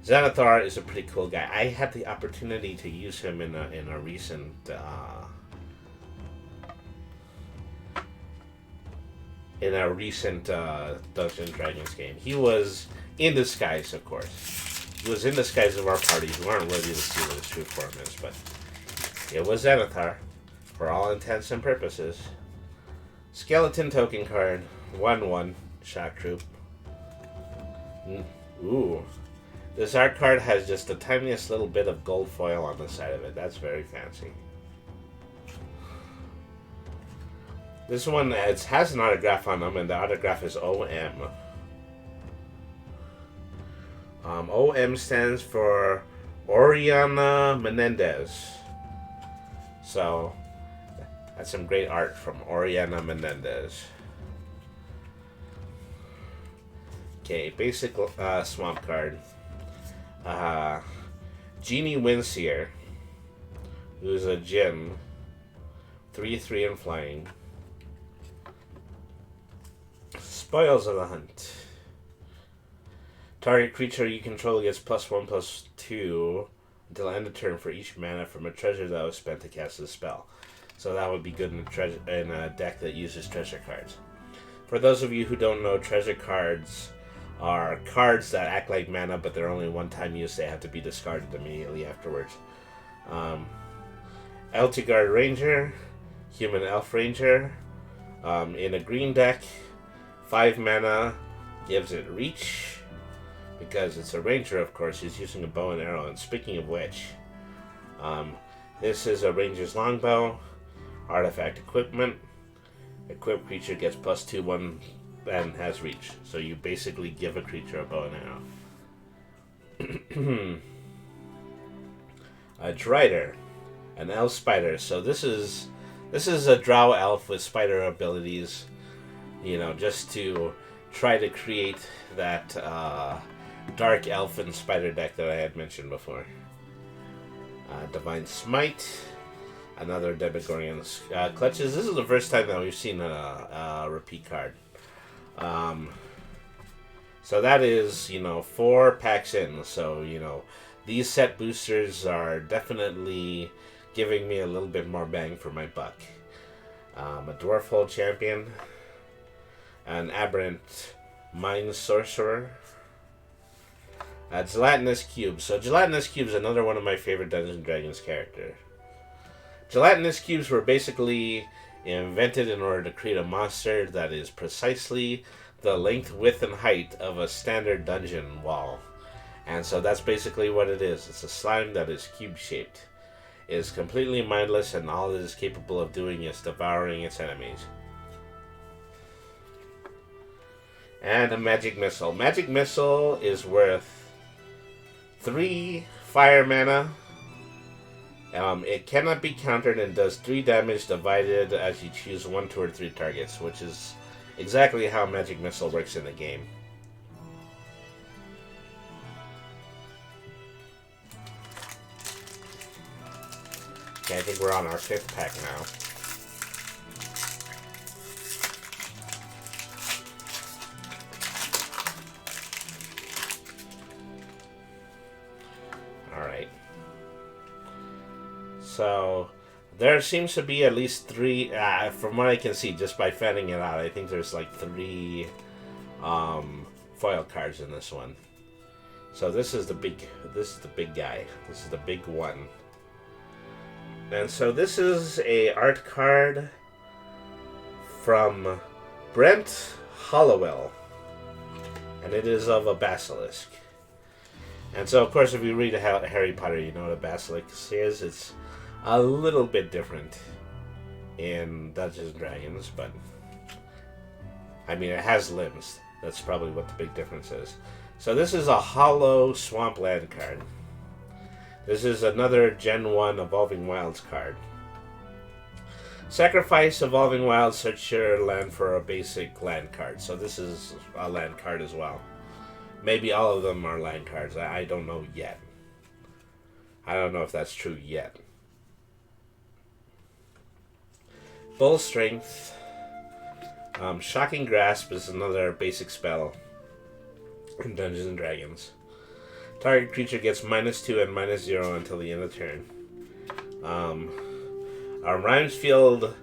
Xanathar is a pretty cool guy. I had the opportunity to use him in a recent Dungeons & Dragons game. He was in disguise, of course. He was in disguise of our party, who aren't ready to see what his true form is, but it was Xanathar, for all intents and purposes. Skeleton token card, 1/1, shock troop. Ooh. This art card has just the tiniest little bit of gold foil on the side of it. That's very fancy. This one has an autograph on them, and the autograph is OM. OM stands for Oriana Menendez. So, that's some great art from Oriana Menendez. Okay, basic swamp card. Genie Windseer, who's a Djinn, 3/3 and flying. Spoils of the Hunt. Target creature you control gets +1/+2 until end of turn for each mana from a treasure that was spent to cast a spell. So that would be good in a deck that uses treasure cards. For those of you who don't know, treasure cards are cards that act like mana, but they're only one-time use. They have to be discarded immediately afterwards. Eltigard Ranger, Human Elf Ranger, in a green deck, 5 mana, gives it reach, because it's a ranger, of course. He's using a bow and arrow. And speaking of which, this is a ranger's longbow, artifact equipment. Equipped creature gets +2/1 and has reach. So you basically give a creature a bow and arrow. A Drider, an elf spider. So this is a drow elf with spider abilities. You know, just to try to create that dark elfin spider deck that I had mentioned before. Divine Smite, another Demogorgon Clutches. This is the first time that we've seen a repeat card. So that is, 4 packs in. So, these set boosters are definitely giving me a little bit more bang for my buck. A Dwarf Hole Champion, an Aberrant Mind Sorcerer, a Gelatinous Cube. So Gelatinous Cube is another one of my favorite Dungeons & Dragons characters. Gelatinous Cubes were basically invented in order to create a monster that is precisely the length, width, and height of a standard dungeon wall. And so that's basically what it is. It's a slime that is cube-shaped. It is completely mindless, and all it is capable of doing is devouring its enemies. And a Magic Missile. Magic Missile is worth 3 fire mana. It cannot be countered and does 3 damage divided as you choose 1, 2, or 3 targets, which is exactly how Magic Missile works in the game. Okay, I think we're on our 5th pack now. Alright. So, there seems to be at least 3, from what I can see, just by fanning it out, I think there's like 3 foil cards in this one. So this is the big guy. This is the big one. And so this is a art card from Brent Hollowell, and it is of a basilisk. And so, of course, if you read Harry Potter, you know what a basilisk is. It's a little bit different in Dungeons & Dragons, but I mean, it has limbs. That's probably what the big difference is. So this is a hollow swampland card. This is another Gen 1 Evolving Wilds card. Sacrifice Evolving Wilds, search your land for a basic land card. So this is a land card as well. Maybe all of them are land cards. I don't know yet. I don't know if that's true yet. Bull Strength. Shocking Grasp is another basic spell in Dungeons & Dragons. Target creature gets -2 and -0 until the end of the turn. A Rhymesfield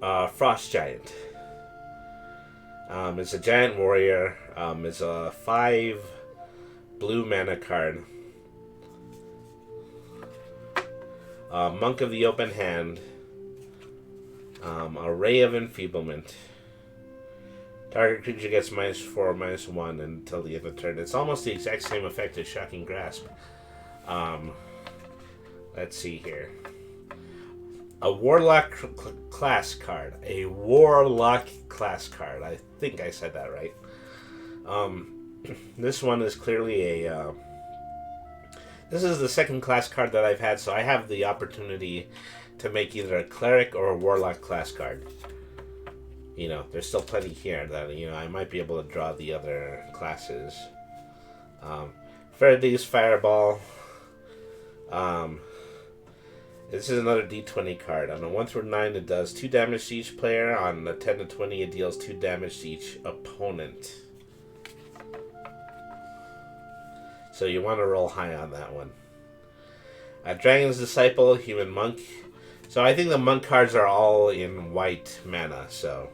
Frost Giant. It's a giant warrior. It's a 5 blue mana card. Monk of the Open Hand. A Ray of Enfeeblement. Target creature gets -4, -1 until the end of the turn. It's almost the exact same effect as Shocking Grasp. Let's see here. A Warlock class card. A Warlock class card. I think I said that right. This one is clearly a... this is the second class card that I've had, so I have the opportunity to make either a Cleric or a Warlock class card. There's still plenty here that, I might be able to draw the other classes. Faraday's Fireball. This is another D20 card. On a 1 through 9, it does 2 damage to each player. On a 10 to 20, it deals 2 damage to each opponent. So you want to roll high on that one. Dragon's Disciple, Human Monk. So I think the monk cards are all in white mana, so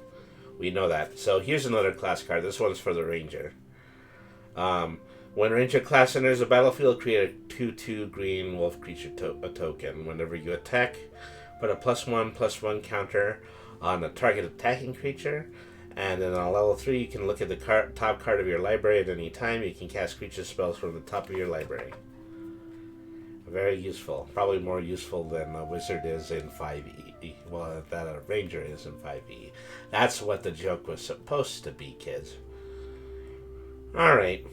we know that. So here's another class card. This one's for the Ranger. Um, when Ranger class enters the battlefield, create a 2/2 green wolf creature a token. Whenever you attack, put a +1/+1 counter on a target attacking creature. And then on level 3, you can look at the top card of your library at any time. You can cast creature spells from the top of your library. Very useful. Probably more useful than a wizard is in 5e. Well, that a ranger is in 5e. That's what the joke was supposed to be, kids. Alright.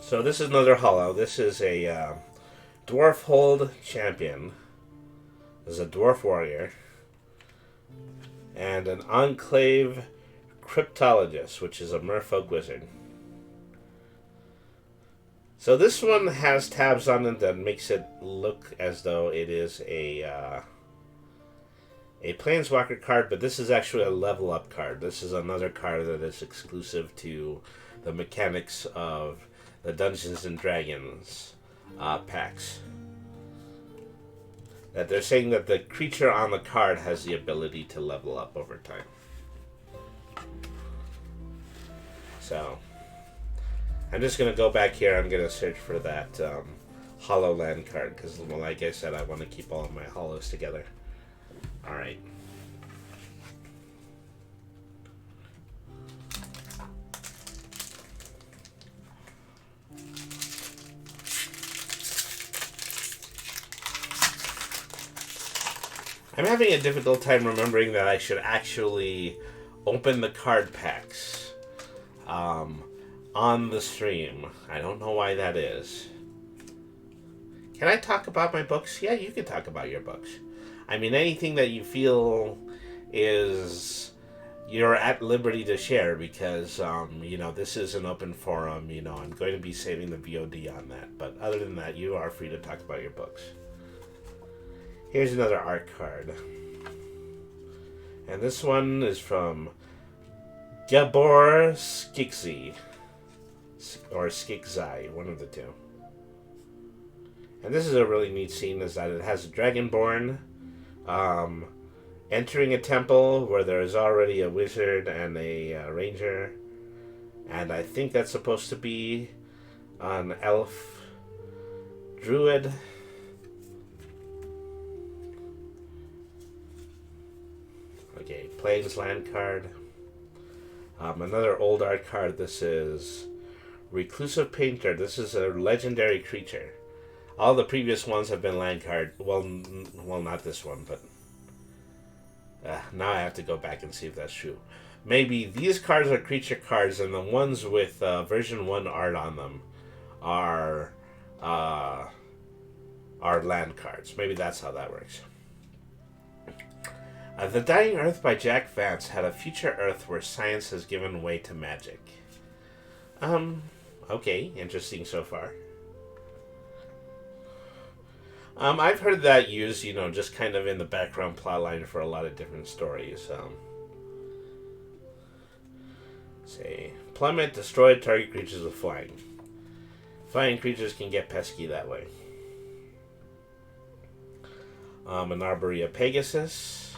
So this is another holo. This is a Dwarf Hold Champion. This is a Dwarf Warrior. And an Enclave Cryptologist, which is a Merfolk Wizard. So this one has tabs on it that makes it look as though it is a Planeswalker card, but this is actually a level up card. This is another card that is exclusive to the mechanics of the Dungeons and Dragons packs. That they're saying that the creature on the card has the ability to level up over time. So, I'm just going to go back here. I'm going to search for that Holo Land card, because, like I said, I want to keep all of my holos together. Alright. I'm having a difficult time remembering that I should actually open the card packs on the stream. I don't know why that is. Can I talk about my books? Yeah, you can talk about your books. I mean, anything that you feel is you're at liberty to share, because this is an open forum. I'm going to be saving the VOD on that, but other than that, you are free to talk about your books. Here's another art card. And this one is from Gabor Skixi. Or Skixi, one of the two. And this is a really neat scene, is that it has a Dragonborn entering a temple where there is already a wizard and a ranger. And I think that's supposed to be an elf druid. Okay, Plains Land card. Another old art card. This is Reclusive Painter. This is a legendary creature. All the previous ones have been land card. Well, not this one, but now I have to go back and see if that's true. Maybe these cards are creature cards, and the ones with version 1 art on them are land cards. Maybe that's how that works. The Dying Earth by Jack Vance had a future Earth where science has given way to magic. Okay, interesting so far. I've heard that used, just kind of in the background plotline for a lot of different stories. Say, plummet, destroy target creatures with flying. Flying creatures can get pesky that way. An Arborea Pegasus.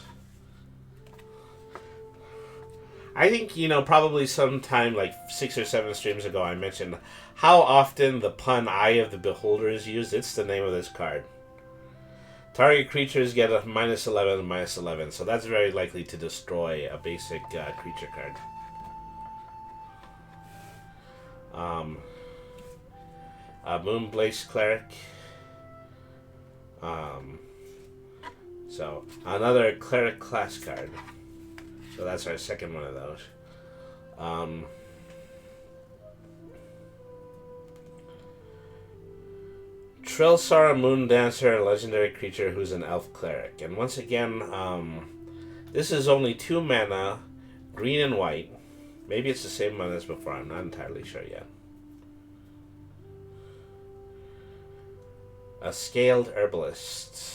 I think, probably sometime like 6 or 7 streams ago I mentioned how often the pun Eye of the Beholder is used. It's the name of this card. Target creatures get a -11 and -11, so that's very likely to destroy a basic creature card. A Moonblaze Cleric. So, another Cleric class card. So that's our second one of those. Trilsar Moondancer, a legendary creature who's an elf cleric. And once again, this is only 2 mana, green and white. Maybe it's the same one as before, I'm not entirely sure yet. A Scaled Herbalist.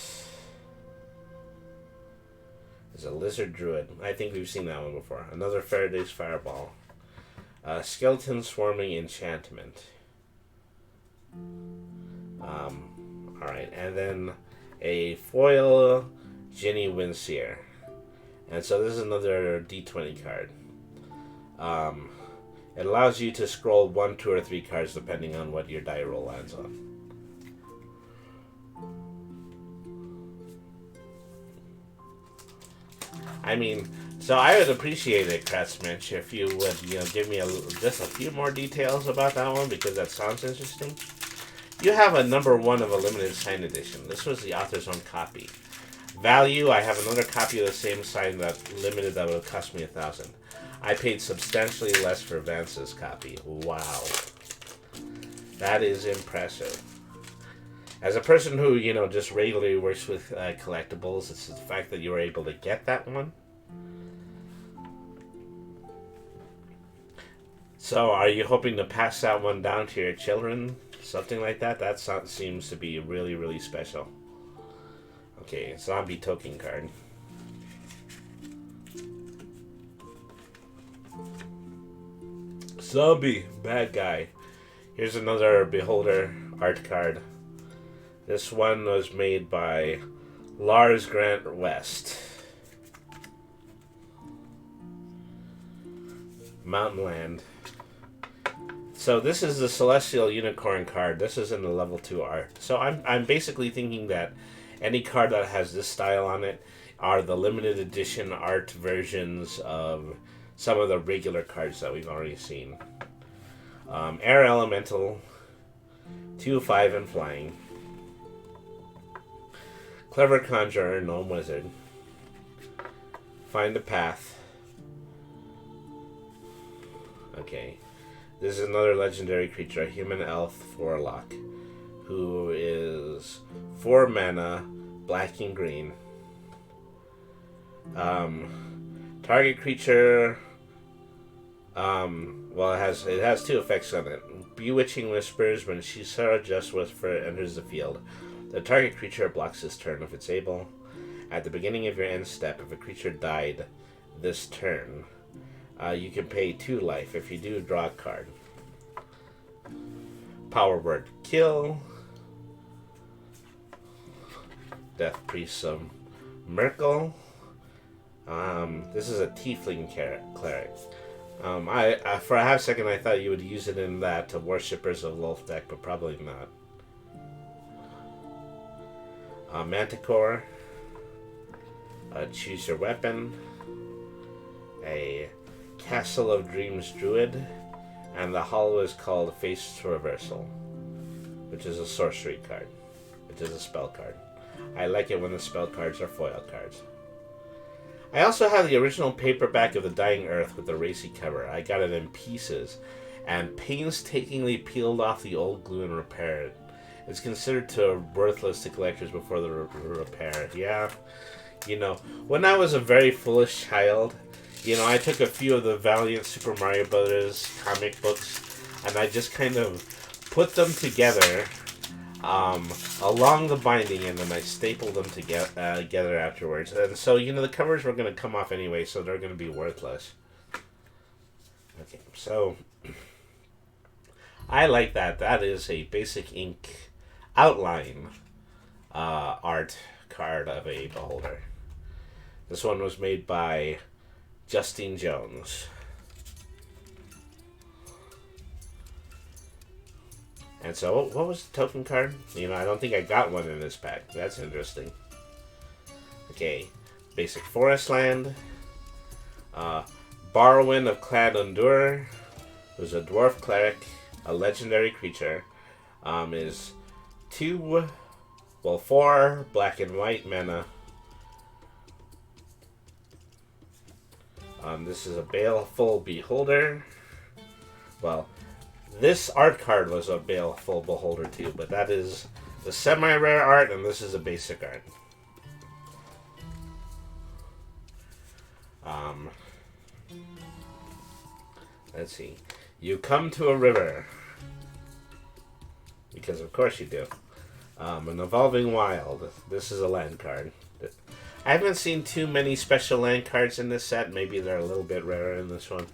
Is a Lizard Druid. I think we've seen that one before. Another Faraday's Fireball. Skeleton Swarming Enchantment. Alright, and then a foil Ginny Windseer. And so this is another D20 card. It allows you to scroll 1, 2, or 3 cards depending on what your die roll lands on. I mean, so I would appreciate it, Kratzmensch, if you would, give me just a few more details about that one, because that sounds interesting. You have a number 1 of a limited sign edition. This was the author's own copy. Value, I have another copy of the same sign that limited that would cost me 1,000. I paid substantially less for Vance's copy. Wow. That is impressive. As a person who, just regularly works with collectibles, it's the fact that you were able to get that one. So, are you hoping to pass that one down to your children? Something like that? That seems to be really, really special. Okay, zombie token card. Zombie, bad guy. Here's another Beholder art card. This one was made by Lars Grant West. Mountain Land. So this is the Celestial Unicorn card. This is in the level 2 art. So I'm basically thinking that any card that has this style on it are the limited edition art versions of some of the regular cards that we've already seen. Air Elemental, 2/5 and flying. Clever Conjurer, Gnome Wizard. Find a Path. Okay. This is another legendary creature, a human elf warlock, who is 4 mana, black and green. Target creature. Well, it has 2 effects on it. Bewitching Whispers. When Shisara Just Whisper enters the field, the target creature blocks this turn if it's able. At the beginning of your end step, if a creature died this turn, you can pay 2 life. If you do, draw a card. Power Word Kill. Death Priest of Merkel. This is a Tiefling cleric. For a half second I thought you would use it in that Worshippers of Lolth deck, but probably not. Manticore. Choose your weapon. A Castle of Dreams Druid. And the hollow is called Face Reversal, which is a sorcery card, which is a spell card. I like it when the spell cards are foil cards. I also have the original paperback of The Dying Earth with the racy cover. I got it in pieces and painstakingly peeled off the old glue and repaired it. It's considered worthless to collectors before the repair. Yeah, when I was a very foolish child, I took a few of the Valiant Super Mario Brothers comic books and I just kind of put them together along the binding, and then I stapled them together afterwards. And so, the covers were going to come off anyway, so they're going to be worthless. Okay, so I like that. That is a basic ink outline art card of a Beholder. This one was made by Justine Jones. And so, what was the token card? I don't think I got one in this pack. That's interesting. Okay, basic forest land. Barwin of Clad Undur, who's a dwarf cleric, a legendary creature. Is 4 black and white mana. This is a Baleful Beholder. Well, this art card was a Baleful Beholder too, but that is the semi-rare art, and this is a basic art. Let's see. You come to a river. Because of course you do. An Evolving Wild. This is a land card. I haven't seen too many special land cards in this set. Maybe they're a little bit rarer in this one.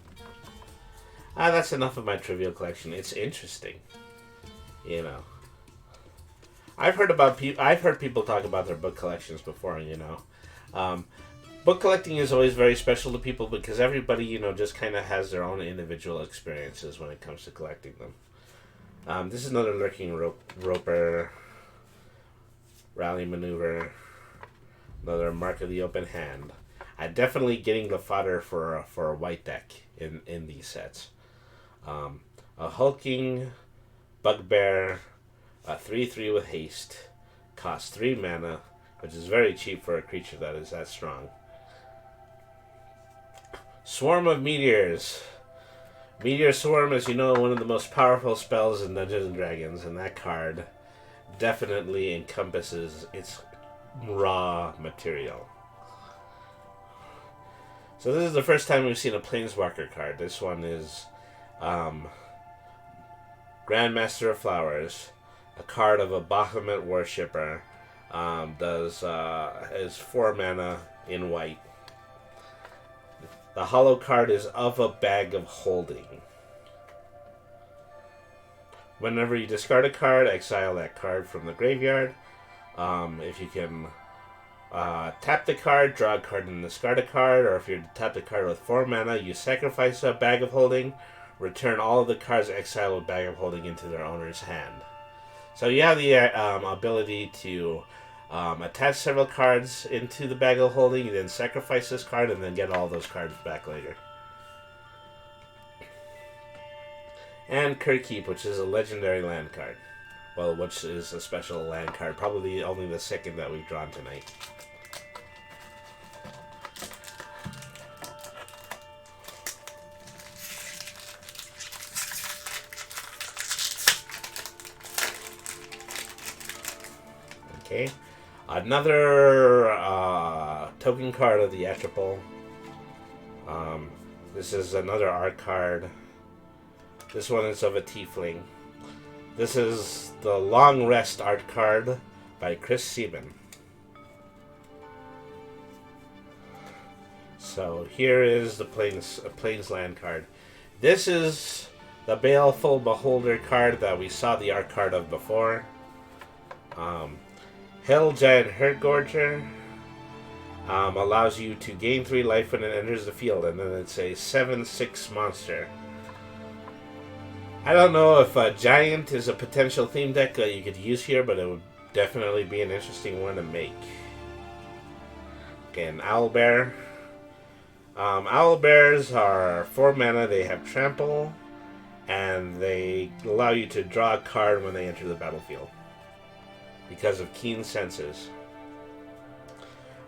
That's enough of my trivial collection. It's interesting. I've heard people talk about their book collections before, book collecting is always very special to people because everybody, just kind of has their own individual experiences when it comes to collecting them. This is another lurking roper, rally maneuver, another mark of the open hand. I'm definitely getting the fodder for a white deck in these sets. A hulking bugbear, a 3/3 with haste, costs 3 mana, which is very cheap for a creature that is that strong. Swarm of Meteors. Meteor Swarm is, one of the most powerful spells in Dungeons & Dragons, and that card definitely encompasses its raw material. So this is the first time we've seen a Planeswalker card. This one is Grandmaster of Flowers, a card of a Bahamut worshipper. Is 4 mana in white. The hollow card is Of a Bag of Holding. Whenever you discard a card, exile that card from the graveyard. If you can tap the card, draw a card and discard a card, or if you tap the card with 4 mana, you sacrifice a Bag of Holding, return all of the cards exiled with Bag of Holding into their owner's hand. So you have the ability to attach several cards into the Bag of Holding, and then sacrifice this card, and then get all those cards back later. And Kirkkeep, which is a legendary land card. Well, which is a special land card. Probably only the second that we've drawn tonight. Okay. Another token card of the Atropol. This is another art card. This one is of a tiefling. This is the Long Rest art card by Chris Sieben. So here is the Plains Land card. This is the Baleful Beholder card that we saw the art card of before. Hell Giant Hurtgorger allows you to gain 3 life when it enters the field, and then it's a 7/6 monster. I don't know if a Giant is a potential theme deck that you could use here, but it would definitely be an interesting one to make. Okay, an Owlbear. Owlbears are 4 mana, they have trample, and they allow you to draw a card when they enter the battlefield because of keen senses.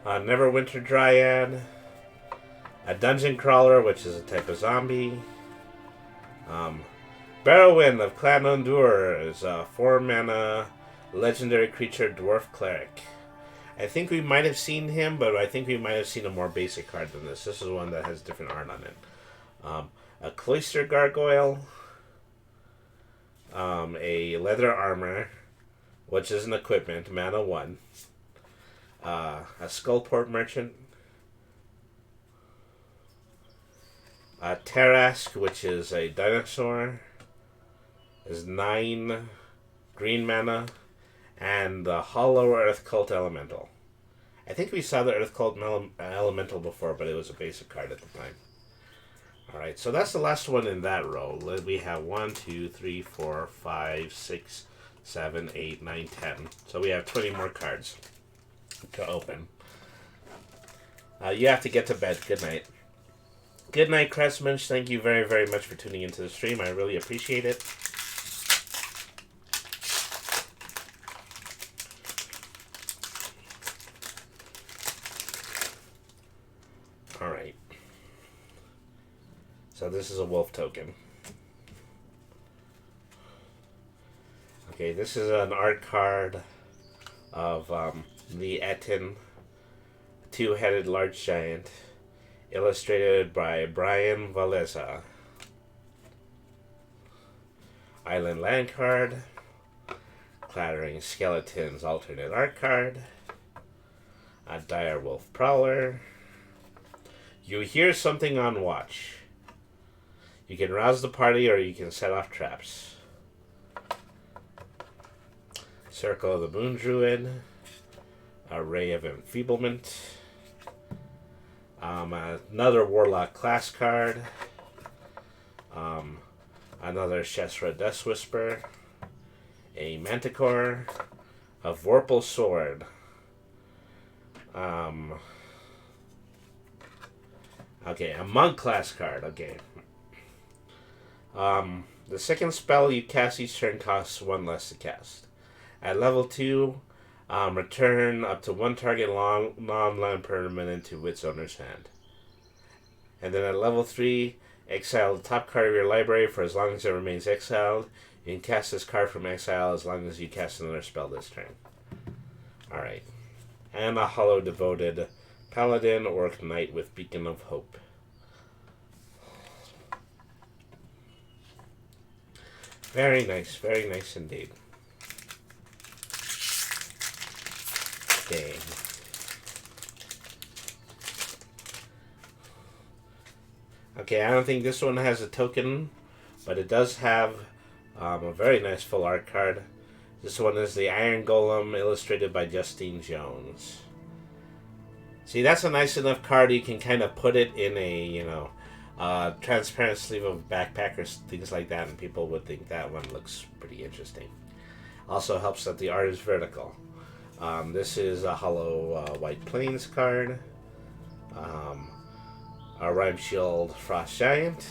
Neverwinter Dryad, a Dungeon Crawler, which is a type of zombie. Barrowwind of Clan Undur is a 4 mana legendary creature dwarf cleric. I think we might have seen him, but I think we might have seen a more basic card than this. This is one that has different art on it. A Cloister Gargoyle, a Leather Armor, which is an equipment, mana 1. A Skullport Merchant. A Tarask, which is a dinosaur, is 9 green mana. And the Hollow Earth Cult Elemental. I think we saw the Earth Cult Elemental before, but it was a basic card at the time. Alright, so that's the last one in that row. We have 1, 2, 3, 4, 5, 6, 7, 8, 9, 10. So we have 20 more cards to open. You have to get to bed. Good night. Good night, Crestmunch. Thank you very, very much for tuning into the stream. I really appreciate it. Alright. So this is a wolf token. Okay, this is an art card of the Etten two-headed large giant, illustrated by Brian Valesa. Island Land card, Clattering Skeletons alternate art card, a Direwolf Prowler. You hear something on watch. You can rouse the party or you can set off traps. Circle of the Moon Druid, a Ray of Enfeeblement, Another Warlock class card. Another Shesra Dust Whisper. A Manticore. A Vorpal Sword. Okay, a Monk class card. Okay. The second spell you cast each turn costs 1 less to cast. At level 2, return up to 1 target non-land permanent to its owner's hand. And then at level 3, exile the top card of your library for as long as it remains exiled. You can cast this card from exile as long as you cast another spell this turn. Alright. And a Hollow Devoted Paladin Orc Knight with Beacon of Hope. Very nice indeed. Okay. Okay, I don't think this one has a token, but it does have a very nice full art card. This one is the Iron Golem, illustrated by Justine Jones. See, that's a nice enough card. You can kind of put it in a, transparent sleeve of a backpack or things like that, and people would think that one looks pretty interesting. Also helps that the art is vertical. This is a hollow White Plains card. A Rhyme Shield Frost Giant.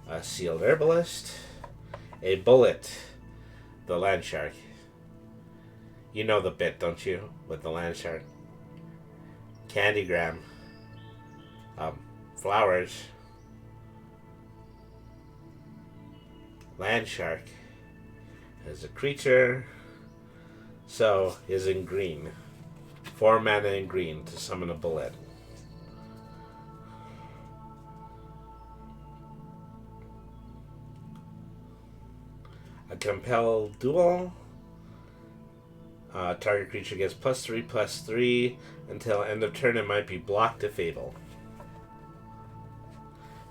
A Sealed Herbalist. A Bullet, the Land Shark. You know the bit, don't you? With the Land Shark. Candygram. Flowers. Land Shark. As a creature. So, is in green. 4 mana in green to summon a bullet. A Compel Duel. Target creature gets +3/+3 until end of turn. It might be blocked to Fatal.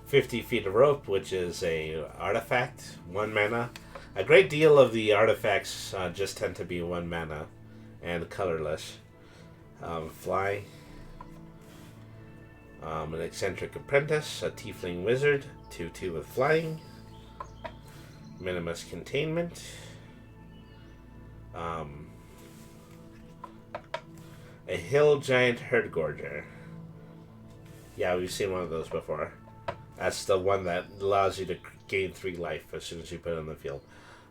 50 Feet of Rope, which is a artifact, 1 mana. A great deal of the artifacts just tend to be 1 mana and colorless. Fly. An Eccentric Apprentice, a Tiefling Wizard, 2/2 with flying. Minimus Containment. A Hill Giant Herdgorger. Yeah, we've seen one of those before. That's the one that allows you to gain 3 life as soon as you put it on the field.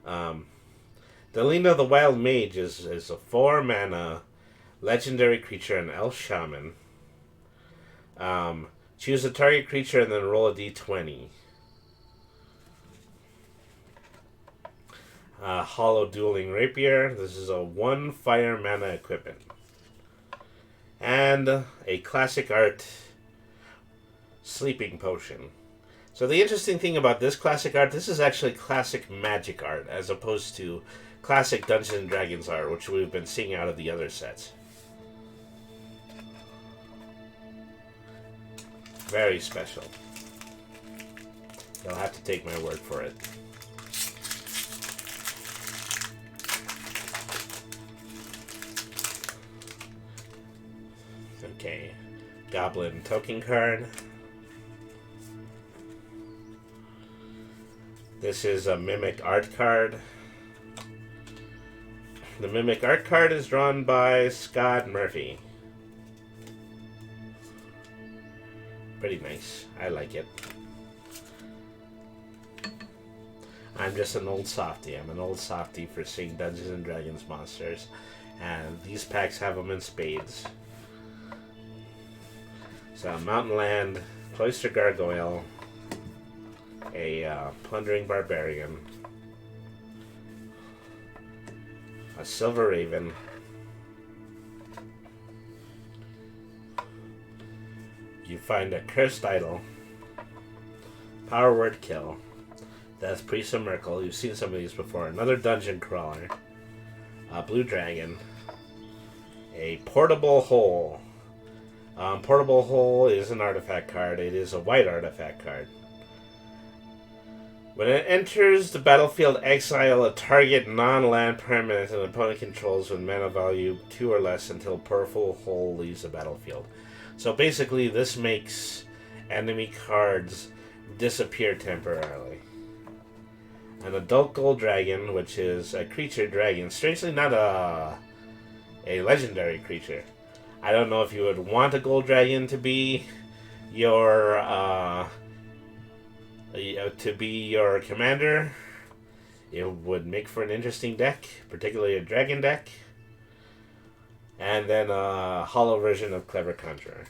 Delina the Wild Mage is a 4 mana legendary creature, an Elf Shaman. Choose a target creature and then roll a d20. Hollow Dueling Rapier. This is a 1 fire mana equipment. And a classic art Sleeping Potion. So the interesting thing about this classic art, this is actually classic Magic art as opposed to classic Dungeons and Dragons art, which we've been seeing out of the other sets. Very special. You'll have to take my word for it. Okay, Goblin Token card. This is a Mimic Art card. The Mimic Art card is drawn by Scott Murphy. Pretty nice. I like it. I'm just an old softie. I'm an old softie for seeing Dungeons and Dragons monsters. And these packs have them in spades. So, Mountain Land, Cloister Gargoyle, a Plundering Barbarian, a Silver Raven, you find a Cursed Idol, Power Word Kill, that's Priest of Merkel, you've seen some of these before, another Dungeon Crawler, a Blue Dragon, a Portable Hole. Portable Hole is an artifact card. It is a white artifact card. When it enters the battlefield, exile a target non-land permanent an opponent controls with mana value 2 or less until Portable Hole leaves the battlefield. So basically, this makes enemy cards disappear temporarily. An adult gold dragon, which is a creature dragon, strangely not a legendary creature. I don't know if you would want a gold dragon to be your commander. It would make for an interesting deck, particularly a dragon deck. And then a hollow version of Clever Conjurer.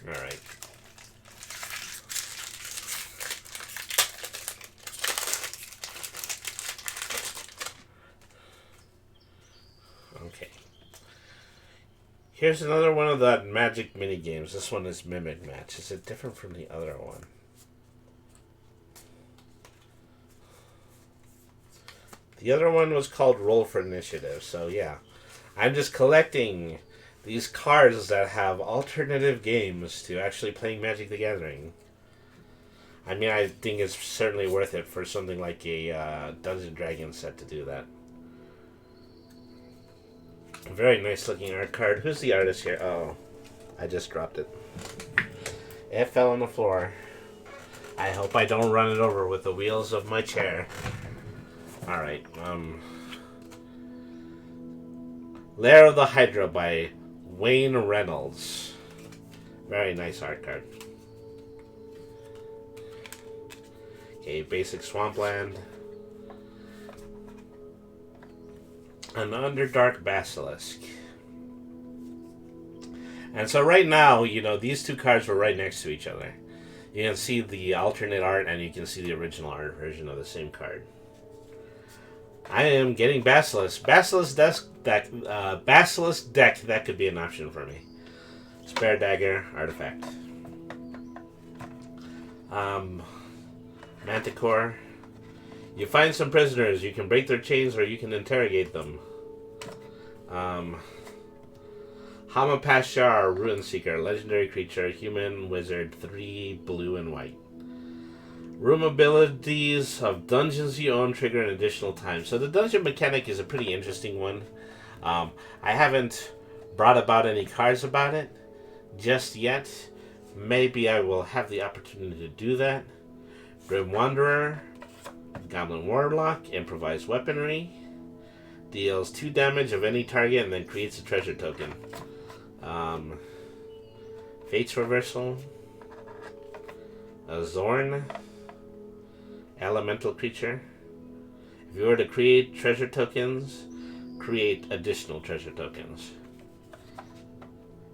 Alright. Okay. Here's another one of the Magic mini games. This one is Mimic Match. Is it different from the other one? The other one was called Roll for Initiative, so yeah. I'm just collecting these cards that have alternative games to actually playing Magic the Gathering. I mean, I think it's certainly worth it for something like a Dungeons & Dragons set to do that. Very nice looking art card. Who's the artist here? Oh, I just dropped it. It fell on the floor. I hope I don't run it over with the wheels of my chair. Alright, Lair of the Hydra by Wayne Reynolds. Very nice art card. Okay, basic Swampland. An Underdark Basilisk. And so right now, you know, these two cards were right next to each other. You can see the alternate art and you can see the original art version of the same card. I am getting Basilisk. Basilisk deck, that could be an option for me. Spare Dagger, Artifact. Manticore. You find some prisoners. You can break their chains or you can interrogate them. Hamapashar, Ruin Seeker, legendary creature, human wizard, 3 blue and white. Room abilities of dungeons you own trigger an additional time. So the dungeon mechanic is a pretty interesting one. I haven't brought about any cards about it just yet. Maybe I will have the opportunity to do that. Grim Wanderer, Goblin Warlock, improvised weaponry. Deals 2 damage of any target and then creates a treasure token. Fate's Reversal. A Zorn. Elemental creature. If you were to create treasure tokens, create additional treasure tokens.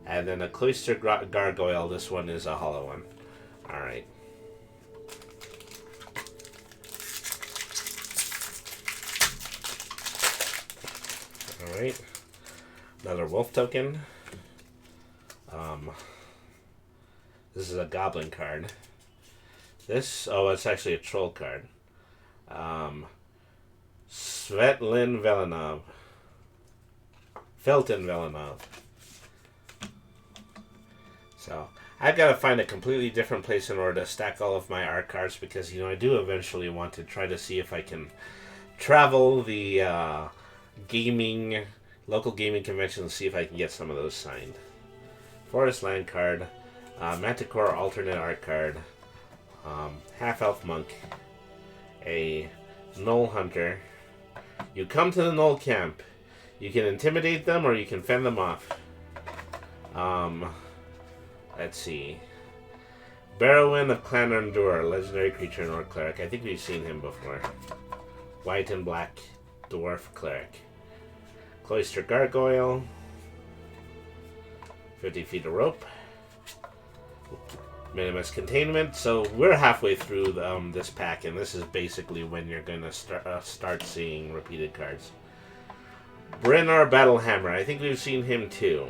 And then a Cloister Gargoyle. This one is a hollow one. Alright. Alright. Another wolf token. This is a goblin card. It's actually a troll card. Svetlin Velinov. Felton Velinov. So, I've got to find a completely different place in order to stack all of my art cards because, you know, I do eventually want to try to see if I can travel the local gaming convention and see if I can get some of those signed. Forest Land card. Manticore alternate art card. Half-elf monk, a Gnoll hunter. You come to the Gnoll camp. You can intimidate them or you can fend them off. Let's see. Barrowin of Clan Endure, legendary creature and orc cleric. I think we've seen him before. White and black dwarf cleric. Cloister Gargoyle. 50 feet of rope. Minimus Containment. So we're halfway through this pack, and this is basically when you're going to start seeing repeated cards. Brennar Battlehammer. I think we've seen him too.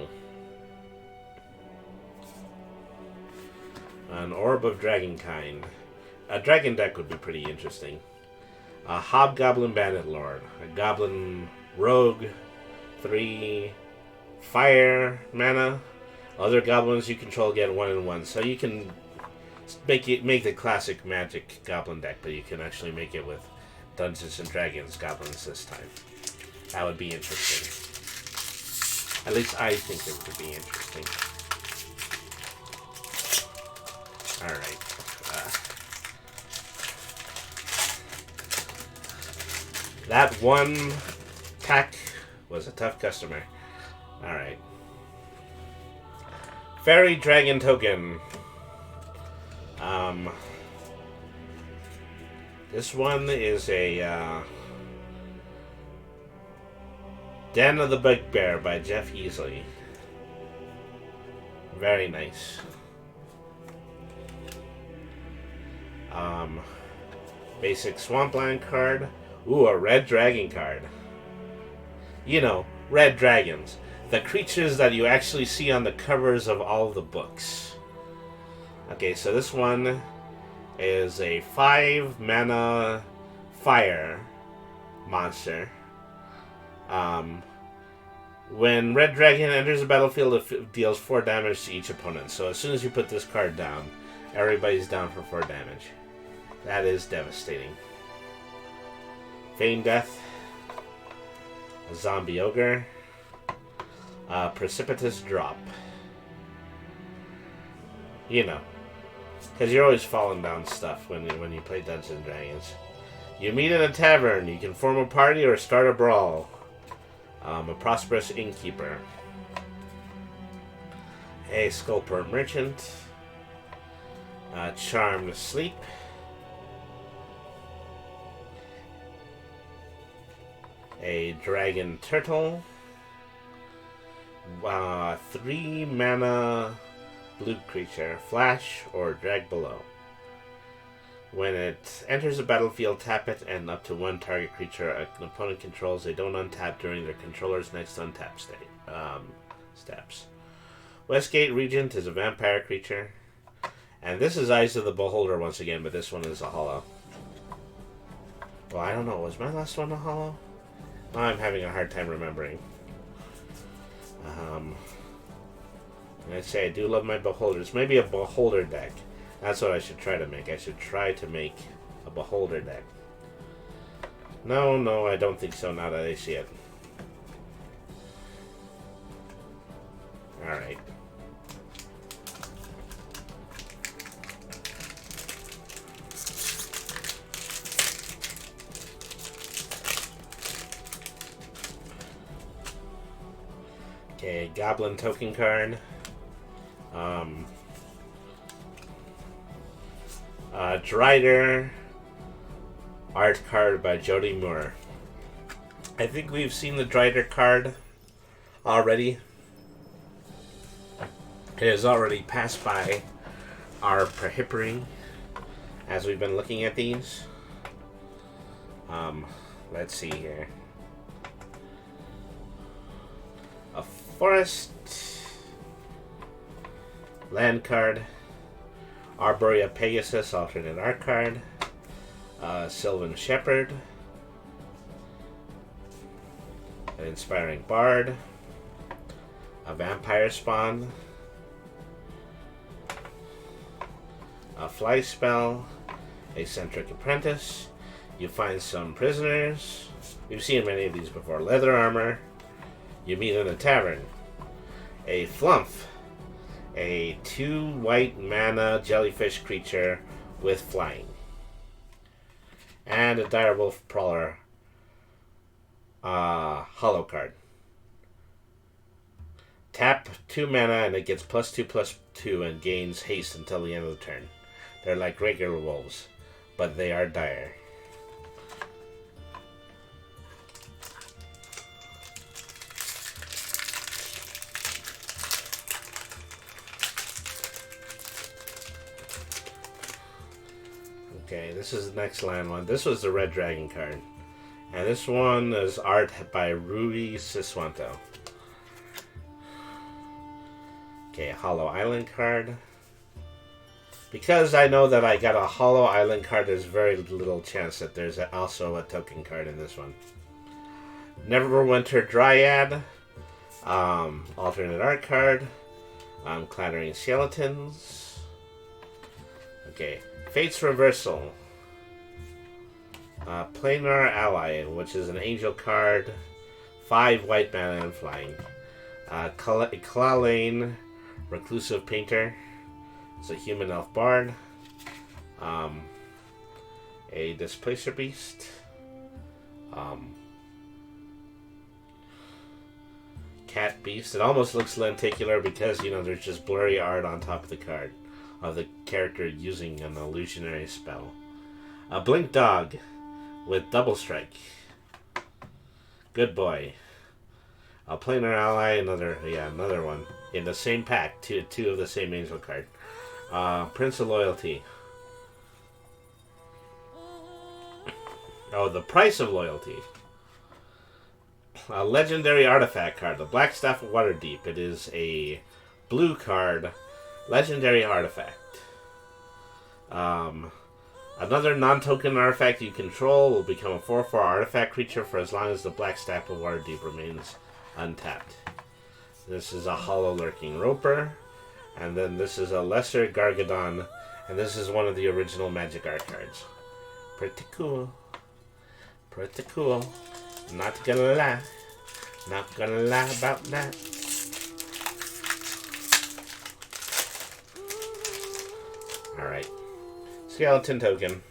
An Orb of Dragonkind. A dragon deck would be pretty interesting. A Hobgoblin Bandit Lord. A Goblin Rogue. 3 fire mana. Other goblins you control get 1 and 1. So you can make the classic Magic goblin deck, but you can actually make it with Dungeons and Dragons goblins this time. That would be interesting. At least I think it could be interesting. Alright. That one pack was a tough customer. Alright. Fairy Dragon Token. This one is a Den of the Bugbear by Jeff Easley. Very nice. Basic Swampland card. Ooh, a Red Dragon card. You know, Red Dragons. The creatures that you actually see on the covers of all the books. Okay, so this one is a 5-mana fire monster. When Red Dragon enters the battlefield, it deals 4 damage to each opponent. So as soon as you put this card down, everybody's down for 4 damage. That is devastating. Feign Death. A Zombie Ogre. Precipitous Drop. You know. Because you're always falling down stuff when you play Dungeons and Dragons. You meet in a tavern. You can form a party or start a brawl. A Prosperous Innkeeper. A Sculptor Merchant. Charmed Sleep. A Dragon Turtle. 3-mana blue creature. Flash or Drag Below. When it enters the battlefield, tap it, and up to 1 target creature an opponent controls, they don't untap during their controller's next untap steps. Westgate Regent is a vampire creature. And this is Eyes of the Beholder once again, but this one is a holo. Well, I don't know. Was my last one a holo? I'm having a hard time remembering. I'd say I do love my Beholders. Maybe a Beholder deck. That's what I should try to make. I should try to make a Beholder deck. No, I don't think so now that I see it. Alright. Okay, Goblin Token card. Drider art card by Jody Moore. I think we've seen the Drider card already. It has already passed by our prehippering as we've been looking at these. Let's see here. A Forest land card. Arborea Pegasus, alternate art card. Sylvan Shepherd. An Inspiring Bard. A Vampire Spawn. A Fly Spell. Eccentric Apprentice. You find some prisoners. We've seen many of these before. Leather Armor. You meet in a tavern. A Flumph. A 2-white-mana jellyfish creature with flying. And a Direwolf Prowler holo card. Tap 2 mana and it gets +2/+2 and gains haste until the end of the turn. They're like regular wolves, but they are dire. Okay, this is the next land one. This was the Red Dragon card. And this one is art by Rui Siswanto. Okay, a Hollow Island card. Because I know that I got a Hollow Island card, there's very little chance that there's also a token card in this one. Neverwinter Dryad. Alternate art card. Clattering Skeletons. Okay. Fate's Reversal. Planar Ally, which is an angel card. 5 white mana and flying. Clalain, Reclusive Painter. It's a human elf bard. A Displacer Beast. Cat Beast. It almost looks lenticular because, there's just blurry art on top of the card of the character using an illusionary spell. A Blink Dog with Double Strike. Good boy. A Planar Ally, another one. In the same pack, two of the same angel card. Prince of Loyalty. Oh, the Price of Loyalty. A legendary artifact card, the Black Staff of Waterdeep. It is a blue card, legendary artifact. Another non-token artifact you control will become a 4/4 artifact creature for as long as the Black Staff of Waterdeep remains untapped. This is a Hollow Lurking Roper, and then this is a Lesser Gargadon, and this is one of the original Magic art cards. Pretty cool. Pretty cool. Not gonna lie. Not gonna lie about that. Alright. Skeleton token.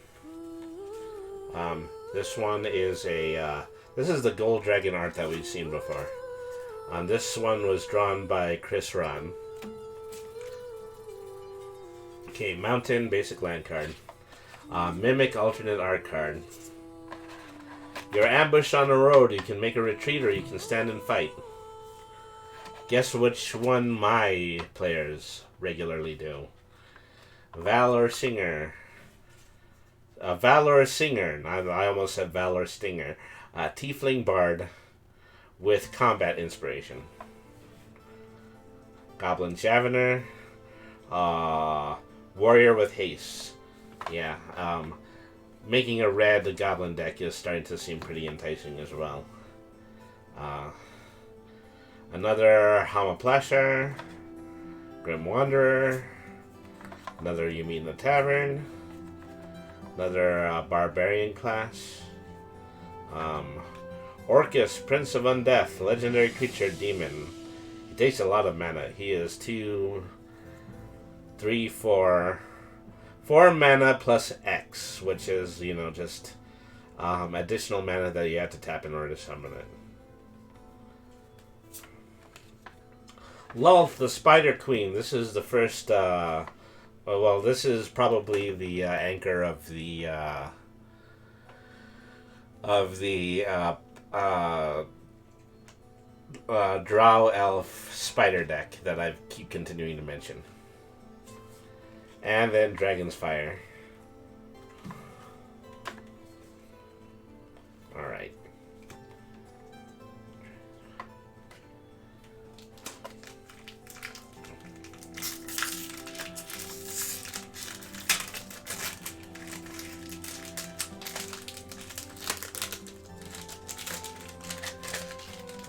This one is this is the Gold Dragon art that we've seen before. This one was drawn by Chris Ron. Okay, Mountain, basic land card. Mimic, alternate art card. You're ambushed on the road. You can make a retreat or you can stand and fight. Guess which one my players regularly do. Valor Singer. Valor Singer. I almost said Valor Stinger. Tiefling Bard with combat inspiration. Goblin Javener. Warrior with haste. Yeah. Making a red goblin deck is starting to seem pretty enticing as well. Another Hamaplasher, Grim Wanderer, another You Meet in the Tavern, another Barbarian class, Orcus, Prince of Undeath, legendary creature, demon. He takes a lot of mana. He is 2, 3, 4 mana plus X, which is, just additional mana that you have to tap in order to summon it. Lulth, the Spider Queen. This is the first, this is probably the anchor of the Drow Elf Spider deck that I keep continuing to mention. And then Dragon's Fire. Alright.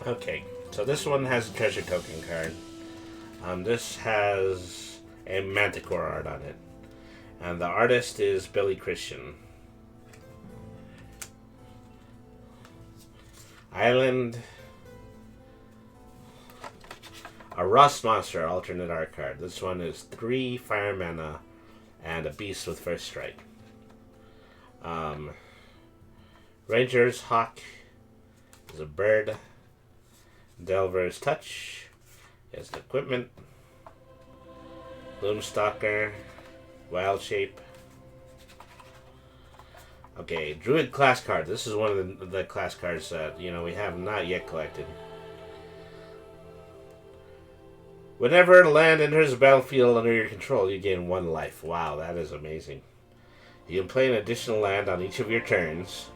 Okay, so this one has a treasure token card. This has a Manticore art on it. And the artist is Billy Christian. Island. A Rust Monster alternate art card. This one is 3 fire mana and a beast with first strike. Ranger's Hawk is a bird. Delver's Touch is the equipment. Gloomstalker, Wild Shape. Okay, Druid class card. This is one of the class cards that, we have not yet collected. Whenever a land enters a battlefield under your control, you gain 1 life. Wow, that is amazing. You can play an additional land on each of your turns.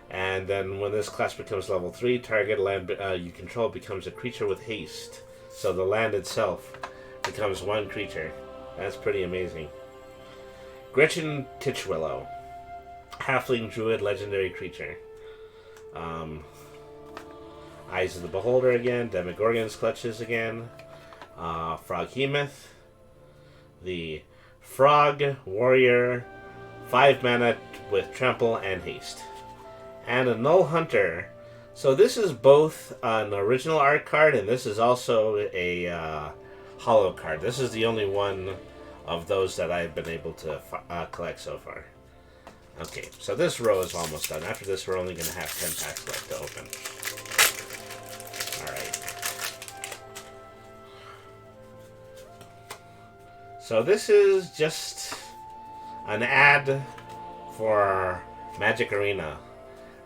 And then when this class becomes level 3, target land you control becomes a creature with haste. So the land itself becomes 1 creature. That's pretty amazing. Gretchen Titchwillow. Halfling Druid legendary creature. Eyes of the Beholder again. Demogorgon's Clutches again. Froghemoth. The Frog Warrior. 5 mana with Trample and Haste. And a Null Hunter So this is both an original art card, and this is also a holo card. This is the only one of those that I've been able to collect so far. Okay, so this row is almost done. After this, we're only going to have 10 packs left to open. Alright. So this is just an ad for Magic Arena.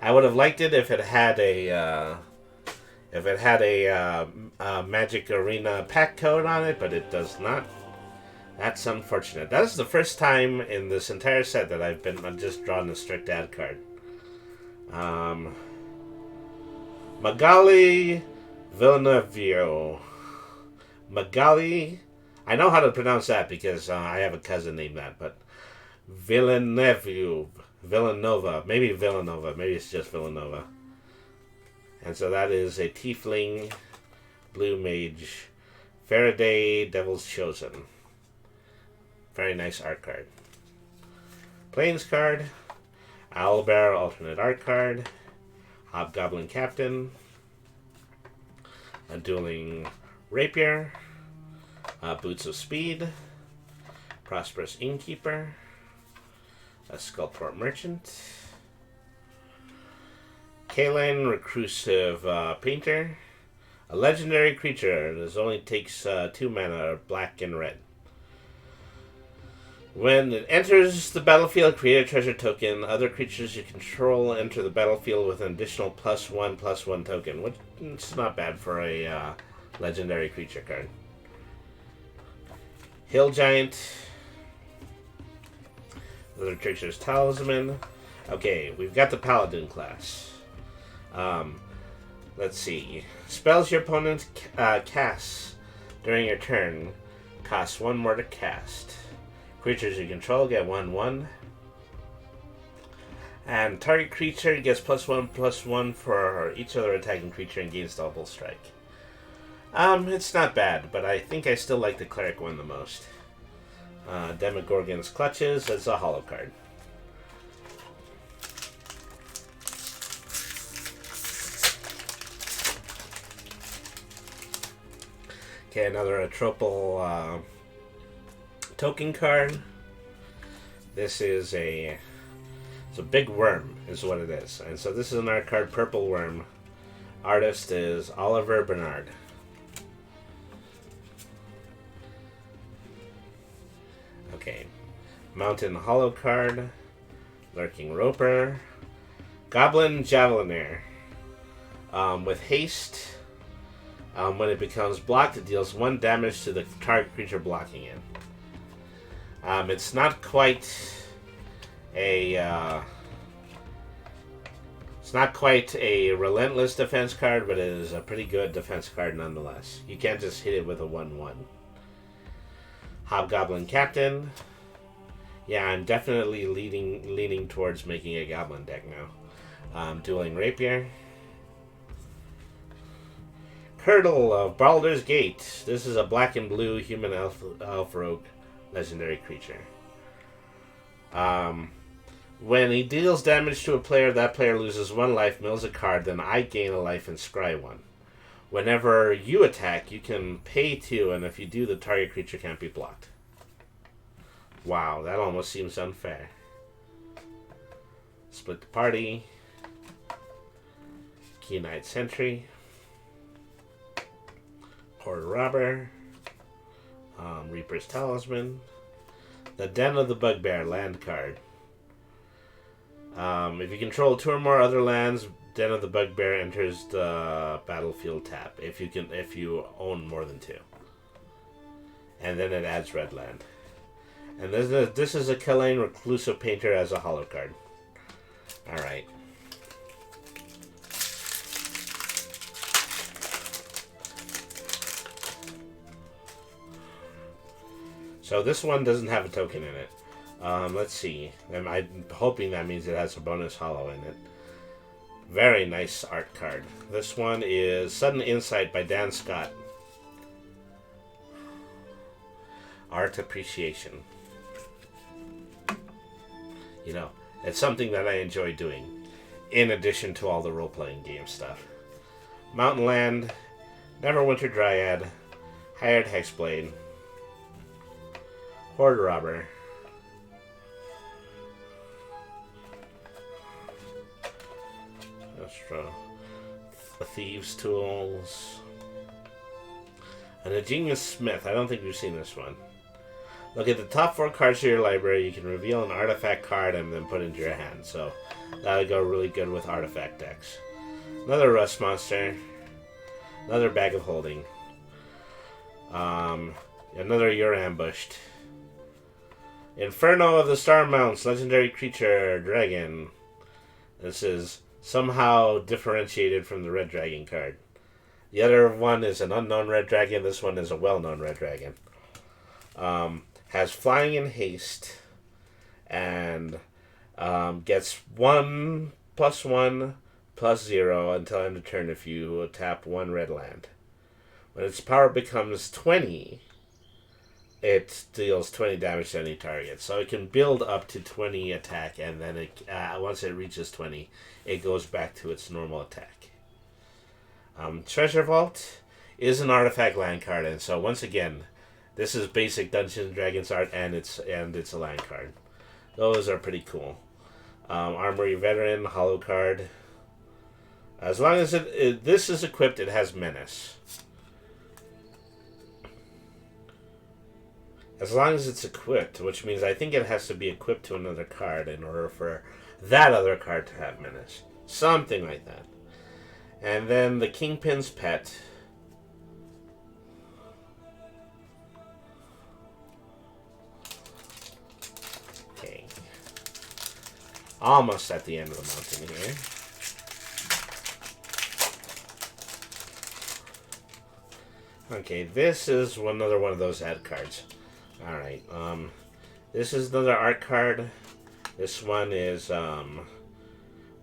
I would have liked it if it had a Magic Arena pack code on it, but it does not. That's unfortunate. That is the first time in this entire set that I've just drawn a strict ad card. Magali Villeneuve. Magali, I know how to pronounce that because I have a cousin named that, but Villeneuve. Villanova. Maybe Villanova. Maybe it's just Villanova. And so that is a Tiefling, Blue Mage, Faraday, Devil's Chosen. Very nice art card. Plains card, Owlbear alternate art card, Hobgoblin Captain, a Dueling Rapier, Boots of Speed, Prosperous Innkeeper, a Skullport Merchant, Kaline Reclusive Painter, a legendary creature. This only takes 2 mana, black and red. When it enters the battlefield, create a treasure token. Other creatures you control enter the battlefield with an additional +1/+1 token, which is not bad for a legendary creature card. Hill Giant. Other creatures Talisman. Okay, we've got the Paladin class. Let's see. Spells your opponent casts during your turn cost 1 more to cast. Creatures you control get 1/1. And target creature gets +1/+1 for each other attacking creature and gains double strike. It's not bad, but I think I still like the Cleric one the most. Demogorgon's Clutches as a holo card. Okay, another Atropal token card. This is it's a big worm, is what it is. And so this is an art card, Purple Worm. Artist is Oliver Bernard. Okay, Mountain Hollow card, Lurking Roper, Goblin Javeliner. With haste, when it becomes blocked, it deals 1 damage to the target creature blocking it. It's not quite a relentless defense card, but it is a pretty good defense card nonetheless. You can't just hit it with a 1/1. Hobgoblin Captain. Yeah, I'm definitely leaning towards making a Goblin deck now. Dueling Rapier. Curdle of Baldur's Gate. This is a black and blue human elf rogue legendary creature. When he deals damage to a player, that player loses 1 life, mills a card, then I gain a life and scry 1. Whenever you attack, you can pay 2, and if you do, the target creature can't be blocked. Wow, that almost seems unfair. Split the Party. Keen-Eyed Sentry. Hoard Robber. Reaper's Talisman. The Den of the Bugbear land card. If you control 2 or more other lands, Den of the Bugbear enters the battlefield tap. If you own more than 2, and then it adds red land. And this is a Kaline Reclusive Painter as a holo card. All right. So this one doesn't have a token in it. Let's see. I'm hoping that means it has a bonus holo in it. Very nice art card. This one is Sudden Insight by Dan Scott. Art appreciation. You know, it's something that I enjoy doing. in addition to all the role-playing game stuff. Mountain Land, Neverwinter Dryad, Hired Hexblade, Horde Robber, the Thieves' Tools, and a Genius Smith. I don't think we've seen this one. Look at the top 4 cards of your library. You can reveal an artifact card and then put it into your hand. So that'll go really good with artifact decks. Another Rust Monster. Another Bag of Holding. Another You're Ambushed. Inferno of the Star Mounts. Legendary creature. Dragon. This is somehow differentiated from the Red Dragon card. The other one is an unknown Red Dragon. This one is a well-known Red Dragon. Has flying and haste, and gets 1/1/0 until end of turn if you tap 1 red land. When its power becomes 20, it deals 20 damage to any target. So it can build up to 20 attack, and then once it reaches 20, it goes back to its normal attack. Treasure Vault is an artifact land card, and so once again, this is basic Dungeons and Dragons art, and it's a land card. Those are pretty cool. Armory Veteran, Hollow card. As long as this is equipped, it has Menace. As long as it's equipped, which means I think it has to be equipped to another card in order for that other card to have Menace. Something like that. And then the Kingpin's Pet. Okay. Almost at the end of the mountain here. Okay, this is another one of those ad cards. Alright, this is another art card. This one is,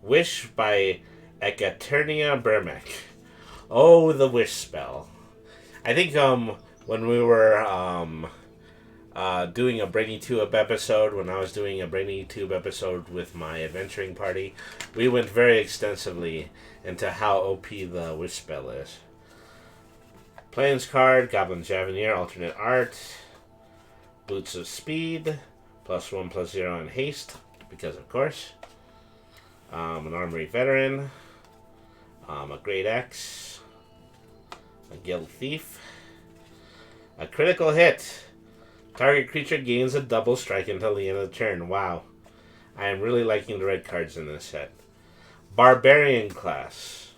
Wish by Ekaternia Bermek. Oh, the Wish spell. I think, when we were, doing a Brainy Tube episode, when I was doing a Brainy Tube episode with my adventuring party, we went very extensively into how OP the Wish spell is. Plains card, Goblin Javenier, alternate art, Boots of Speed, +1/+0 in haste, because of course. An Armory Veteran, a Great Axe, a Guild Thief, a Critical Hit. Target creature gains a double strike until the end of the turn. Wow. I am really liking the red cards in this set. Barbarian class.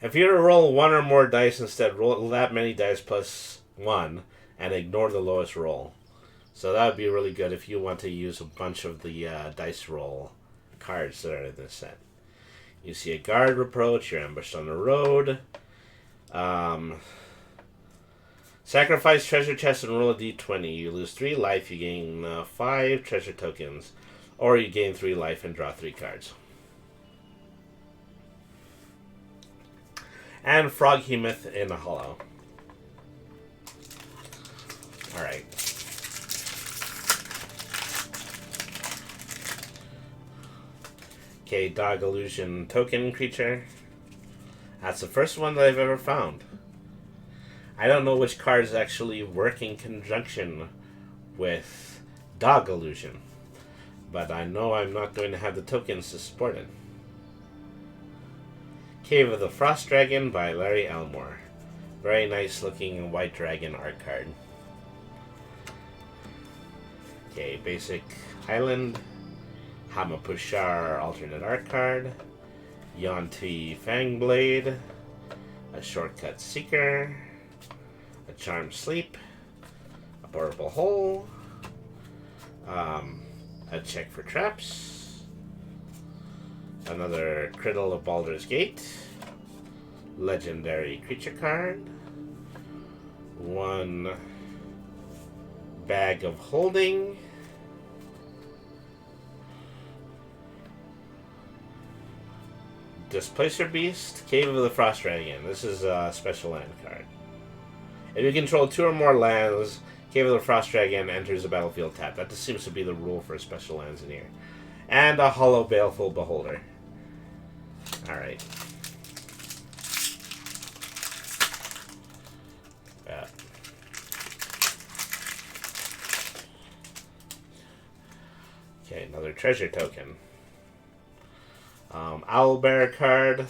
If you were to roll 1 or more dice instead, roll that many dice +1 and ignore the lowest roll. So that would be really good if you want to use a bunch of the dice roll cards that are in this set. You see a guard approach, you're ambushed on the road. Sacrifice treasure chest and roll a d20. You lose 3 life, you gain 5 treasure tokens. Or you gain 3 life and draw 3 cards. And Froghemoth in a hollow. Alright. Okay, Dog Illusion token creature. That's the first one that I've ever found. I don't know which cards actually work in conjunction with Dog Illusion, but I know I'm not going to have the tokens to support it. Cave of the Frost Dragon by Larry Elmore. Very nice looking white dragon art card. Okay, basic Highland. Hamapushar alternate art card. Yonti Fangblade. A Shortcut Seeker. A Charmed Sleep. A Portable Hole. A Check for Traps. Another Criddle of Baldur's Gate. Legendary creature card. 1 Bag of Holding. Displacer Beast, Cave of the Frost Dragon. This is a special land card. If you control 2 or more lands, Cave of the Frost Dragon enters the battlefield tapped. That just seems to be the rule for special lands in here. And a hollow baleful beholder. Alright. Okay, another treasure token. Owlbear card.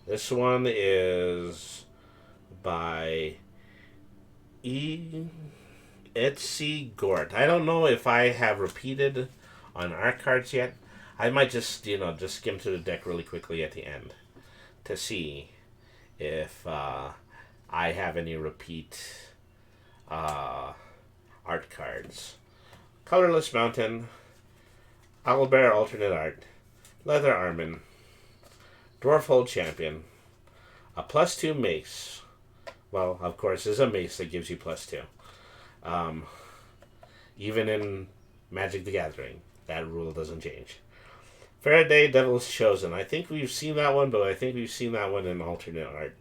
This one is by Etsy Gort. I don't know if I have repeated on our cards yet. I might just, just skim through the deck really quickly at the end to see if I have any repeat art cards. Colorless Mountain, Owlbear alternate art, Leather Armin, Dwarfhold Champion, a +2 mace. Well, of course, there's a mace that gives you +2. Even in Magic the Gathering, that rule doesn't change. Faraday Devil's Chosen. I think we've seen that one, but I think we've seen that one in alternate art.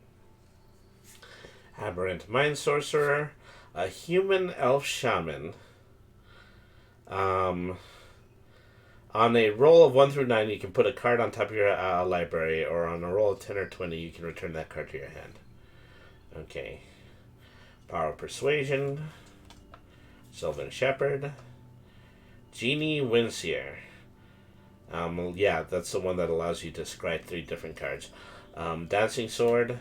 Aberrant Mind Sorcerer, a Human Elf Shaman. On a roll of 1 through 9, you can put a card on top of your library, or on a roll of 10 or 20, you can return that card to your hand. Okay. Power of Persuasion, Sylvan Shepherd, Genie Windseer. Yeah, that's the one that allows you to scry 3 different cards. Dancing Sword,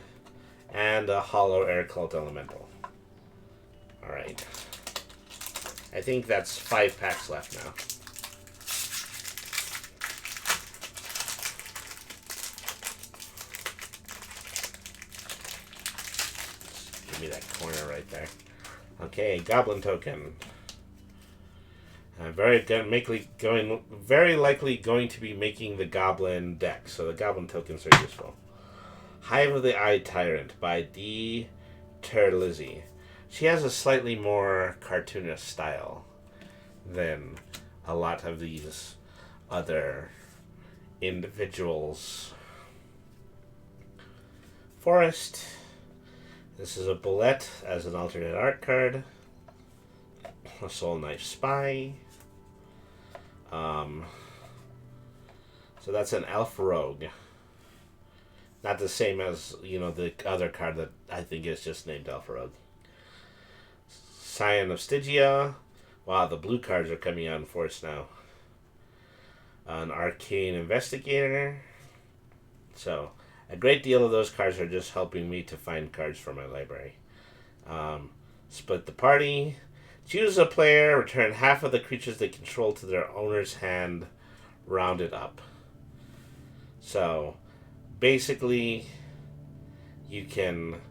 and a Hollow Air Cult Elemental. Alright. I think that's 5 packs left now. Give me that corner right there. Okay, Goblin Token. Very likely going to be making the Goblin deck, so the Goblin tokens are useful. Hive of the Eye Tyrant by D. Terlizzi. She has a slightly more cartoonish style than a lot of these other individuals. Forest. This is a Bullet as an alternate art card. A Soul Knife Spy. So that's an Elf Rogue. Not the same as, the other card that I think is just named Elf Rogue. Scion of Stygia. Wow, the blue cards are coming out in force now. An Arcane Investigator. So, a great deal of those cards are just helping me to find cards for my library. Split the Party. Choose a player, return half of the creatures they control to their owner's hand, rounded up. So, basically, you can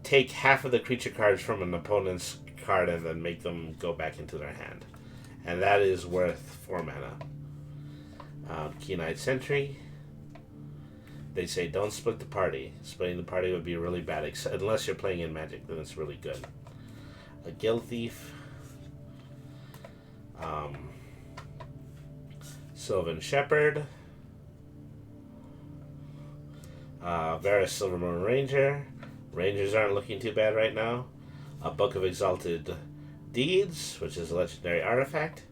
take half of the creature cards from an opponent's card and then make them go back into their hand. And that is worth 4 mana. Keen-Eyed Sentry. They say don't split the party. Splitting the party would be really bad, unless you're playing in Magic, then it's really good. A Guild Thief. Sylvan Shepherd. Varus Silvermoon Ranger. Rangers aren't looking too bad right now. A Book of Exalted Deeds, which is a legendary artifact.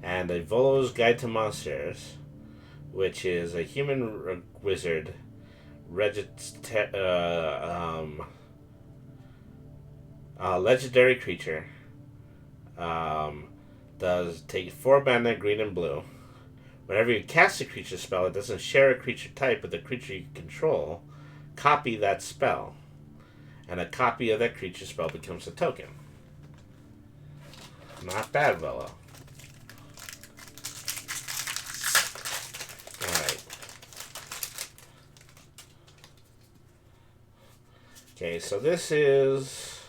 And a Volo's Guide to Monsters, which is a human wizard legendary creature. Does take 4 mana, green and blue. Whenever you cast a creature spell, it doesn't share a creature type with the creature you control. Copy that spell. And a copy of that creature spell becomes a token. Not bad, Velo. Alright. Okay, so this is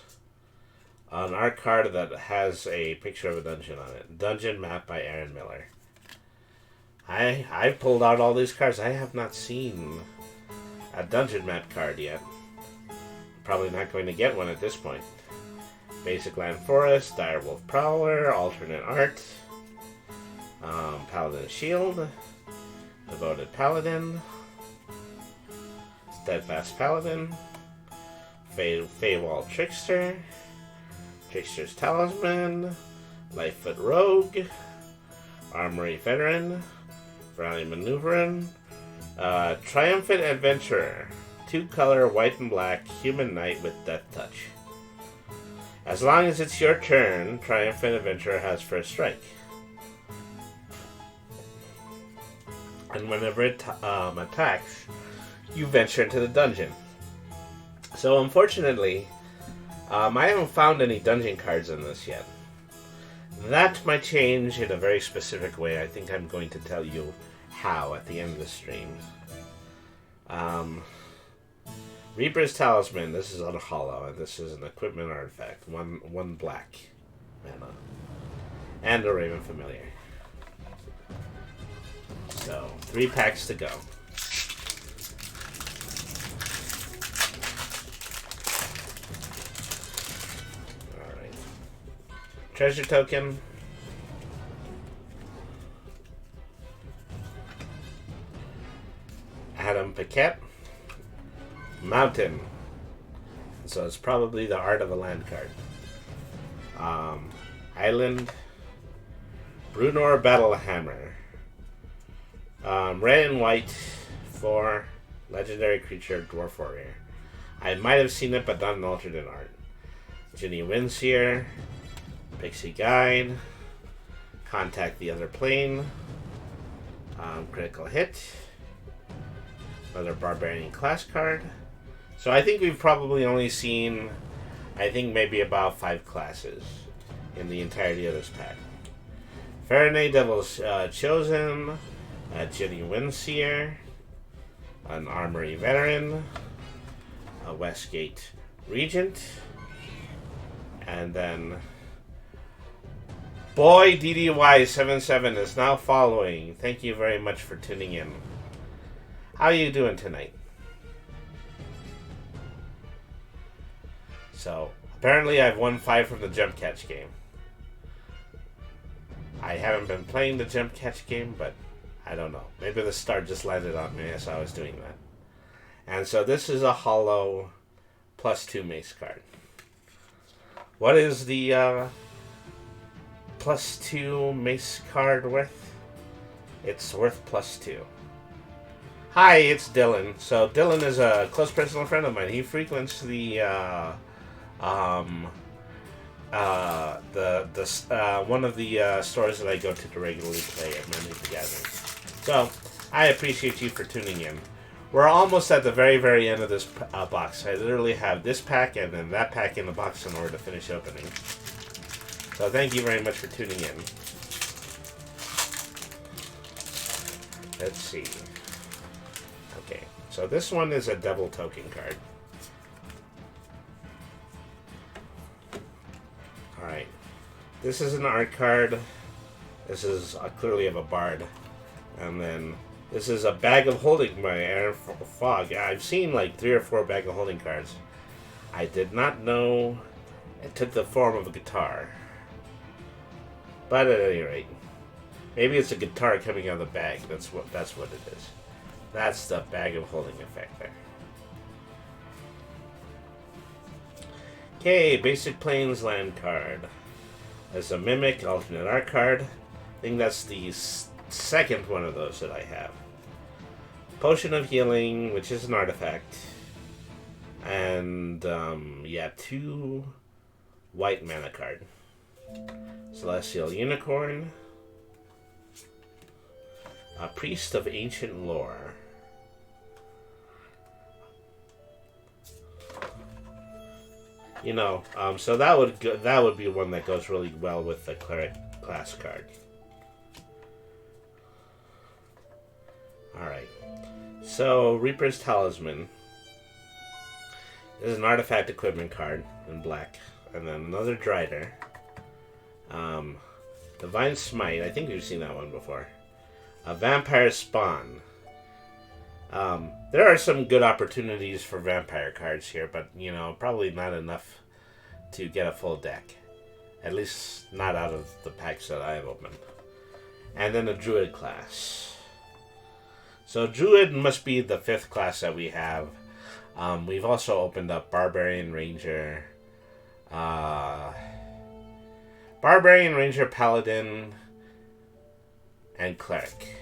an art card that has a picture of a dungeon on it. Dungeon Map by Aaron Miller. I've pulled out all these cards. I have not seen a Dungeon Map card yet. Probably not going to get one at this point. Basic Land Forest, Direwolf Prowler, alternate art, Paladin Shield, Devoted Paladin, Steadfast Paladin, Feywall Trickster, Trickster's Talisman, Lightfoot Rogue, Armory Veteran, Rally Maneuvering. Triumphant Adventurer. 2-color, white and black, human knight with death touch. As long as it's your turn, Triumphant Adventurer has first strike. And whenever it attacks, you venture into the dungeon. So unfortunately, I haven't found any dungeon cards in this yet. That might change in a very specific way. I think I'm going to tell you how at the end of the stream. Reaper's Talisman. This is on hollow, and this is an equipment artifact. One black mana. And a Raven Familiar. So, 3 packs to go. Alright. Treasure token. Adam Paquette. Mountain. So it's probably the Art of a Land card. Island. Brunor Battlehammer. Red and white for legendary creature, Dwarf Warrior. I might have seen it, but not in alternate art. Ginny Windseer. Pixie Guide. Contact the Other Plane. Critical Hit. Another Barbarian class card. So I think we've probably only seen, I think maybe about 5 classes in the entirety of this pack. Faraday Devil's Chosen. Ginny Windseer, an Armory Veteran, a Westgate Regent, and then Boy DDY77 is now following. Thank you very much for tuning in. How are you doing tonight? So, apparently I've won 5 from the Jump Catch game. I haven't been playing the Jump Catch game, but I don't know. Maybe the star just landed on me as I was doing that. And so this is a hollow +2 mace card. What is the +2 mace card worth? It's worth +2. Hi, it's Dylan. So Dylan is a close personal friend of mine. He frequents the one of the stores that I go to regularly play at Magic the Gathering. So, I appreciate you for tuning in. We're almost at the very, very end of this box. I literally have this pack and then that pack in the box in order to finish opening. So, thank you very much for tuning in. Let's see. Okay, so this one is a Devil Token card. Alright. This is an art card. This is clearly of a bard. And then this is a Bag of Holding by Aaron Fogg. I've seen like 3 or 4 Bag of Holding cards. I did not know it took the form of a guitar. But at any rate, maybe it's a guitar coming out of the bag. That's what it is. That's the Bag of Holding effect there. Okay, Basic Plains land card. There's a Mimic alternate art card. I think that's the second one of those that I have. Potion of Healing, which is an artifact. And, yeah, 2 white mana card. Celestial Unicorn. A Priest of Ancient Lore. You know, so that would be one that goes really well with the Cleric class card. Alright. So, Reaper's Talisman is an artifact equipment card in black. And then another Drider. Divine Smite, I think we've seen that one before. A Vampire Spawn. There are some good opportunities for vampire cards here, but, you know, probably not enough to get a full deck. At least not out of the packs that I have opened. And then a Druid class. So Druid must be the 5th class that we have. We've also opened up Barbarian Ranger, Paladin, and Cleric.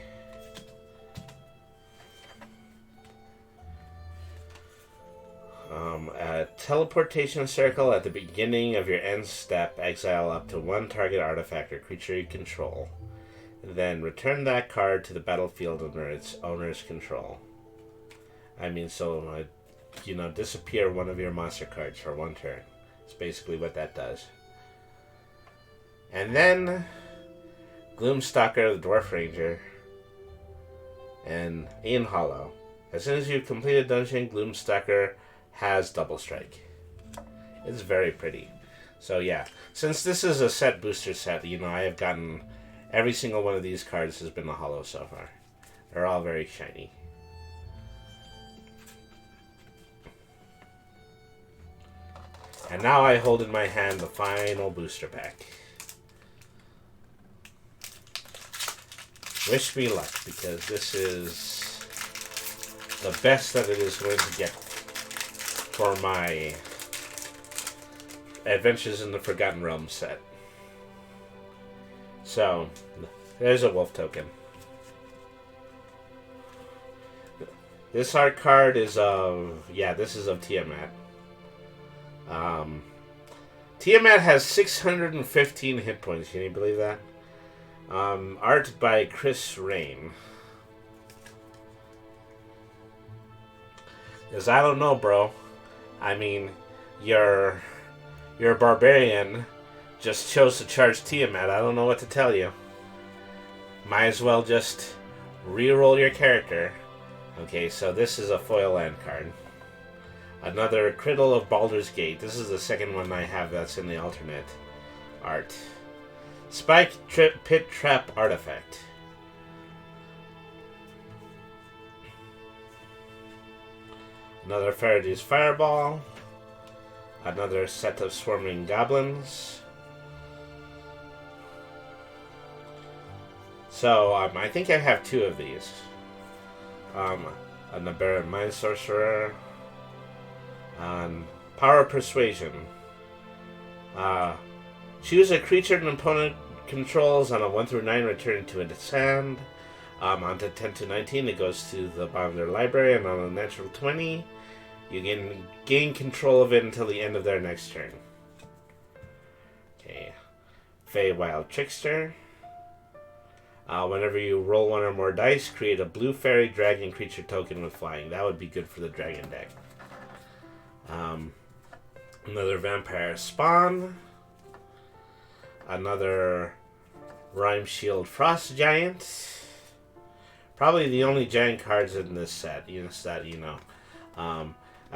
A teleportation circle at the beginning of your end step. Exile up to one target artifact or creature you control. Then return that card to the battlefield under its owner's control. I mean, so, disappear one of your monster cards for one turn. That's basically what that does. And then Gloomstalker, the Dwarf Ranger, and in Hollow. As soon as you complete a dungeon, Gloomstalker has Double Strike. It's very pretty. So yeah, since this is a set booster set, I have gotten every single one of these cards has been a holo so far. They're all very shiny. And now I hold in my hand the final booster pack. Wish me luck, because this is the best that it is going to get for my Adventures in the Forgotten Realms set. So, there's a wolf token. This art card is this is of Tiamat. Tiamat has 615 hit points, can you believe that? Art by Chris Rain. Because I don't know, bro. I mean, your barbarian just chose to charge Tiamat. I don't know what to tell you. Might as well just re-roll your character. Okay, so this is a foil land card. Another Cradle of Baldur's Gate. This is the second one I have that's in the alternate art. Spike Pit Trap Artifact. Another Faraday's Fireball. Another set of Swarming Goblins. So, I think I have two of these. A Nabaran Mind Sorcerer. Power of Persuasion. Choose a creature an opponent controls on a 1 through 9, return to its hand. On to 10 to 19, it goes to the bottom of their library, and on a natural 20, you can gain control of it until the end of their next turn. Okay. Feywild Trickster. Whenever you roll one or more dice, create a blue fairy dragon creature token with flying. That would be good for the dragon deck. Another Vampire Spawn. Another Rhyme Shield Frost Giant. Probably the only giant cards in this set, a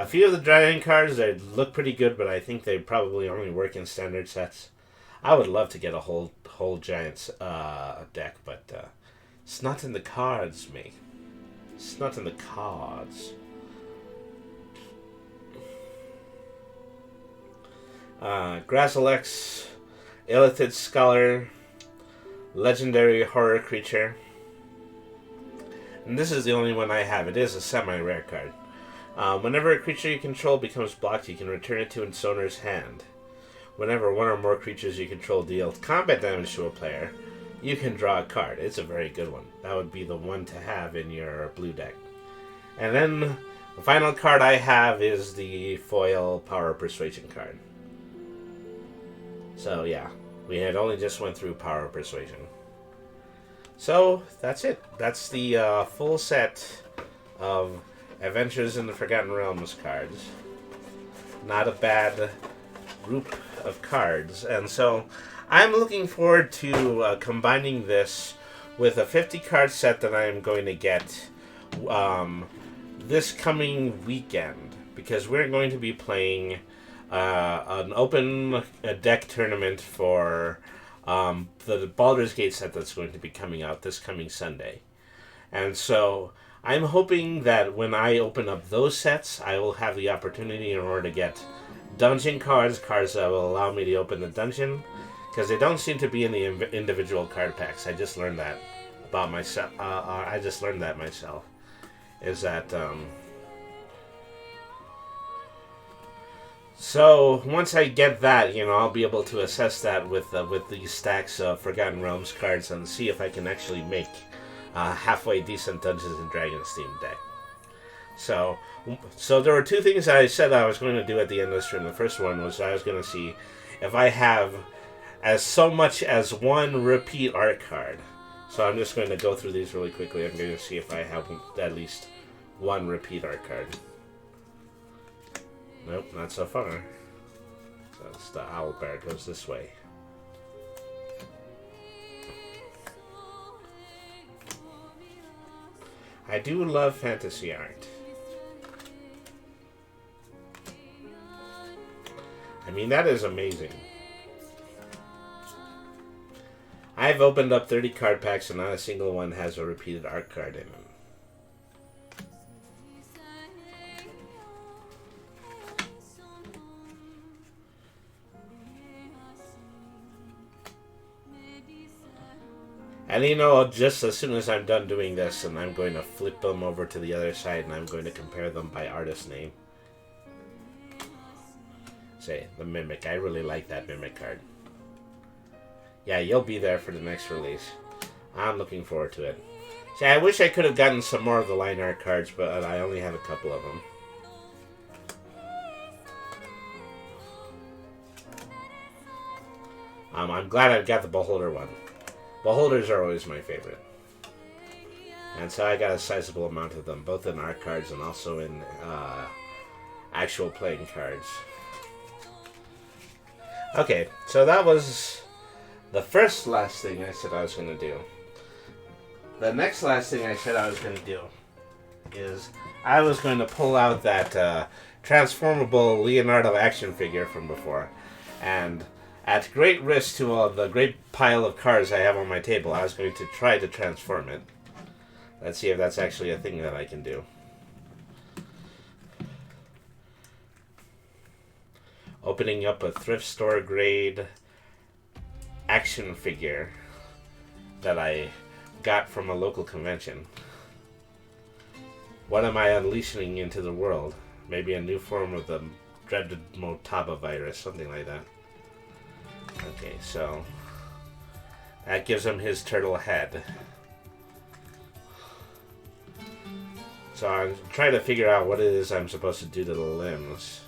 few of the giant cards, they look pretty good, but I think they probably only work in standard sets. I would love to get a whole giant deck, but it's not in the cards, mate. It's not in the cards. Grazilex, Illithid Scholar, Legendary Horror Creature. And this is the only one I have. It is a semi-rare card. Whenever a creature you control becomes blocked, you can return it to its owner's hand. Whenever one or more creatures you control deal combat damage to a player, you can draw a card. It's a very good one. That would be the one to have in your blue deck. And then the final card I have is the foil Power of Persuasion card. So yeah, we had only just went through Power of Persuasion. So that's it. That's the full set of Adventures in the Forgotten Realms cards. Not a bad group of cards. And so I'm looking forward to combining this with a 50 card set that I am going to get this coming weekend, because we're going to be playing an open deck tournament for the Baldur's Gate set that's going to be coming out this coming Sunday. And so I'm hoping that when I open up those sets, I will have the opportunity in order to get dungeon cards that will allow me to open the dungeon, because they don't seem to be in the individual card packs. I just learned that about myself. Myself. Is that so once I get that, I'll be able to assess that with these stacks of Forgotten Realms cards and see if I can actually make halfway decent Dungeons and Dragons themed deck. So, so there were two things I said I was going to do at the end of the stream. The first one was I was going to see if I have as so much as one repeat art card. So I'm just going to go through these really quickly. I'm going to see if I have at least one repeat art card. Nope, not so far. So it's the owl bear goes this way. I do love fantasy art. I mean, that is amazing. I've opened up 30 card packs and not a single one has a repeated art card in them. And you know, just as soon as I'm done doing this, and I'm going to flip them over to the other side and I'm going to compare them by artist name. Say, the Mimic. I really like that Mimic card. Yeah, you'll be there for the next release. I'm looking forward to it. See, I wish I could have gotten some more of the line art cards, but I only have a couple of them. I'm glad I've got the Beholder one. Beholders are always my favorite. And so I got a sizable amount of them, both in art cards and also in actual playing cards. Okay, so that was the first last thing I said I was going to do. The next last thing I said I was going to do is I was going to pull out that transformable Leonardo action figure from before. And at great risk to the great pile of cards I have on my table, I was going to try to transform it. Let's see if that's actually a thing that I can do. Opening up a thrift store grade action figure that I got from a local convention. What am I unleashing into the world? Maybe a new form of the dreaded Motaba virus, something like that. Okay, so that gives him his turtle head. So I'm trying to figure out what it is I'm supposed to do to the limbs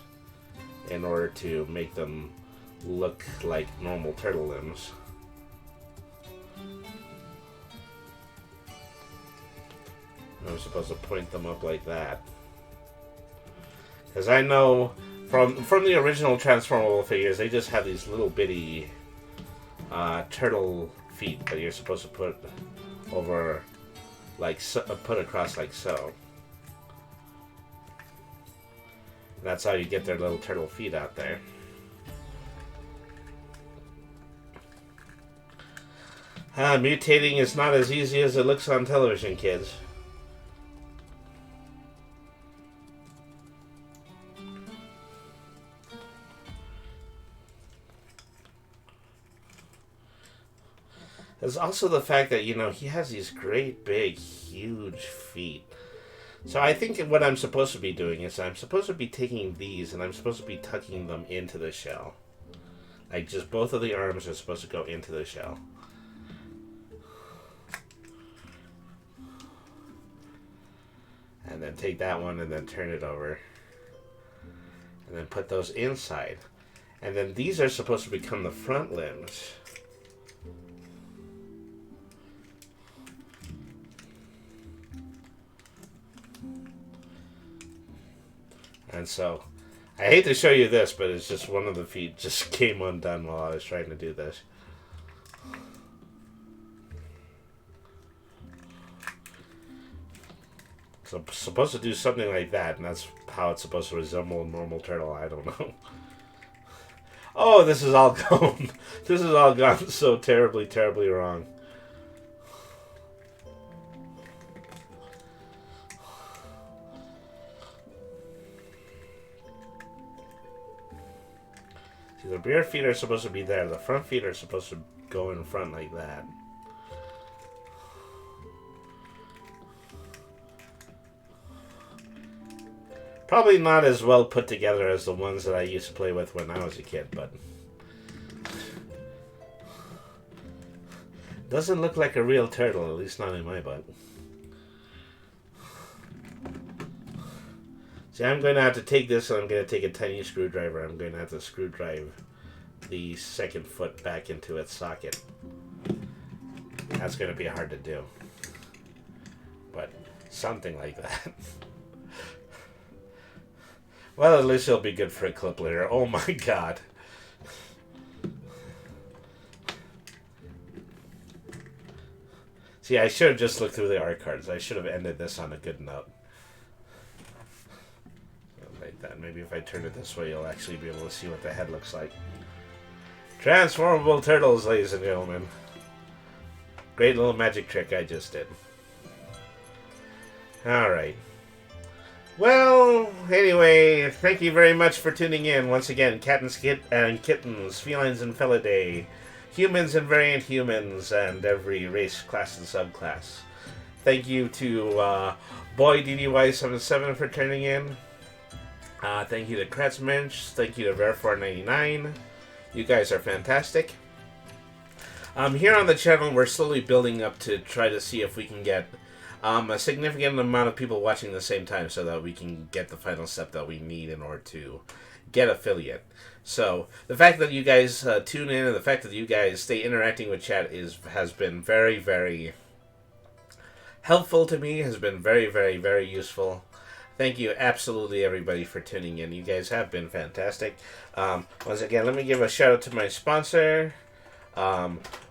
in order to make them look like normal turtle limbs. I'm supposed to point them up like that. Because I know from the original transformable figures, they just have these little bitty turtle feet that you're supposed to put over, like put across like so. That's how you get their little turtle feet out there. Mutating is not as easy as it looks on television, kids. There's also the fact that, you know, he has these great, big, huge feet. So I think what I'm supposed to be doing is I'm supposed to be taking these and I'm supposed to be tucking them into the shell. Like, just both of the arms are supposed to go into the shell. And then take that one and then turn it over. And then put those inside. And then these are supposed to become the front limbs. And so, I hate to show you this, but it's just one of the feet just came undone while I was trying to do this. So I'm supposed to do something like that, and that's how it's supposed to resemble a normal turtle. I don't know. Oh, this is all gone. This has all gone so terribly, terribly wrong. See, the rear feet are supposed to be there. The front feet are supposed to go in front like that. Probably not as well put together as the ones that I used to play with when I was a kid, but doesn't look like a real turtle, at least not in my book. See, I'm going to have to take this and I'm going to take a tiny screwdriver. I'm going to have to screw drive the second foot back into its socket. That's going to be hard to do. But something like that. Well, at least it'll be good for a clip later. Oh my god. See, I should have just looked through the art cards. I should have ended this on a good note. Like that. Maybe if I turn it this way, you'll actually be able to see what the head looks like. Transformable turtles, ladies and gentlemen. Great little magic trick I just did. Alright. Well, anyway, thank you very much for tuning in. Once again, Cat and Kittens, Felines and Felidae, Humans and Variant Humans, and every race, class, and subclass. Thank you to Boy DDY77 for tuning in. Thank you to Kratzmensch. Thank you to Ver499. You guys are fantastic. Here on the channel, we're slowly building up to try to see if we can get a significant amount of people watching at the same time so that we can get the final step that we need in order to get affiliate. So the fact that you guys tune in and the fact that you guys stay interacting with chat has been very, very helpful to me, has been very, very, very useful. Thank you absolutely everybody for tuning in. You guys have been fantastic. Once again, let me give a shout out to my sponsor.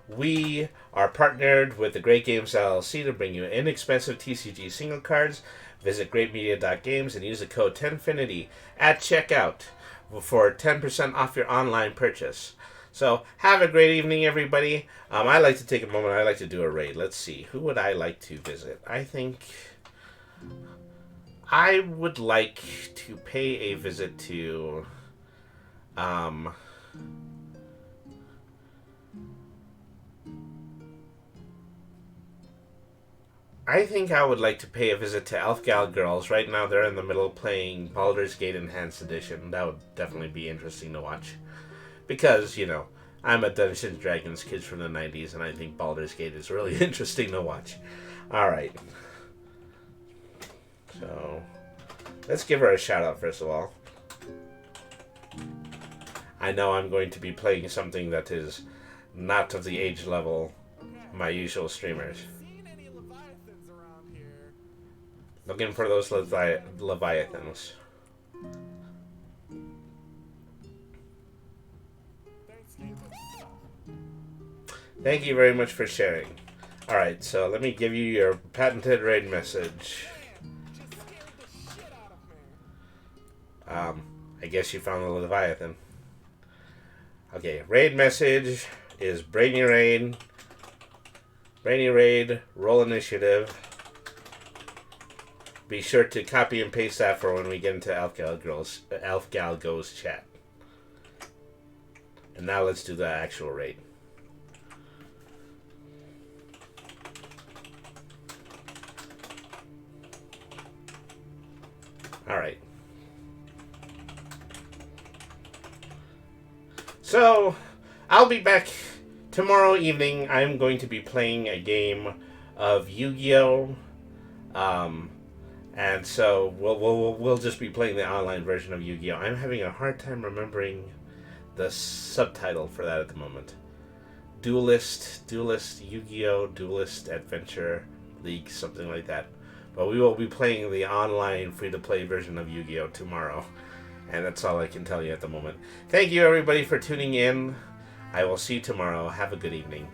We are partnered with the Great Games LLC to bring you inexpensive TCG single cards. Visit greatmedia.games and use the code 10finity at checkout for 10% off your online purchase. So have a great evening, everybody. I like to take a moment. I like to do a raid. Let's see. Who would I like to visit? I think I would like to pay a visit to I think I would like to pay a visit to Elfgal Girls. Right now they're in the middle playing Baldur's Gate Enhanced Edition. That would definitely be interesting to watch. Because, you know, I'm a Dungeons & Dragons kid from the 90s, and I think Baldur's Gate is really interesting to watch. Alright. So, let's give her a shout out first of all. I know I'm going to be playing something that is not of the age level my usual streamers. Looking for those Leviathans. Thank you very much for sharing. Alright, so let me give you your patented raid message. I guess you found the Leviathan. Okay, raid message is Brainy Raid. Brainy Raid, roll initiative. Be sure to copy and paste that for when we get into Elfgal Goes chat. And now let's do the actual raid. Alright. So, I'll be back tomorrow evening. I'm going to be playing a game of Yu-Gi-Oh! And so we'll just be playing the online version of Yu-Gi-Oh! I'm having a hard time remembering the subtitle for that at the moment. Duelist Yu-Gi-Oh! Duelist Adventure League, something like that. But we will be playing the online free-to-play version of Yu-Gi-Oh! Tomorrow. And that's all I can tell you at the moment. Thank you everybody for tuning in. I will see you tomorrow. Have a good evening.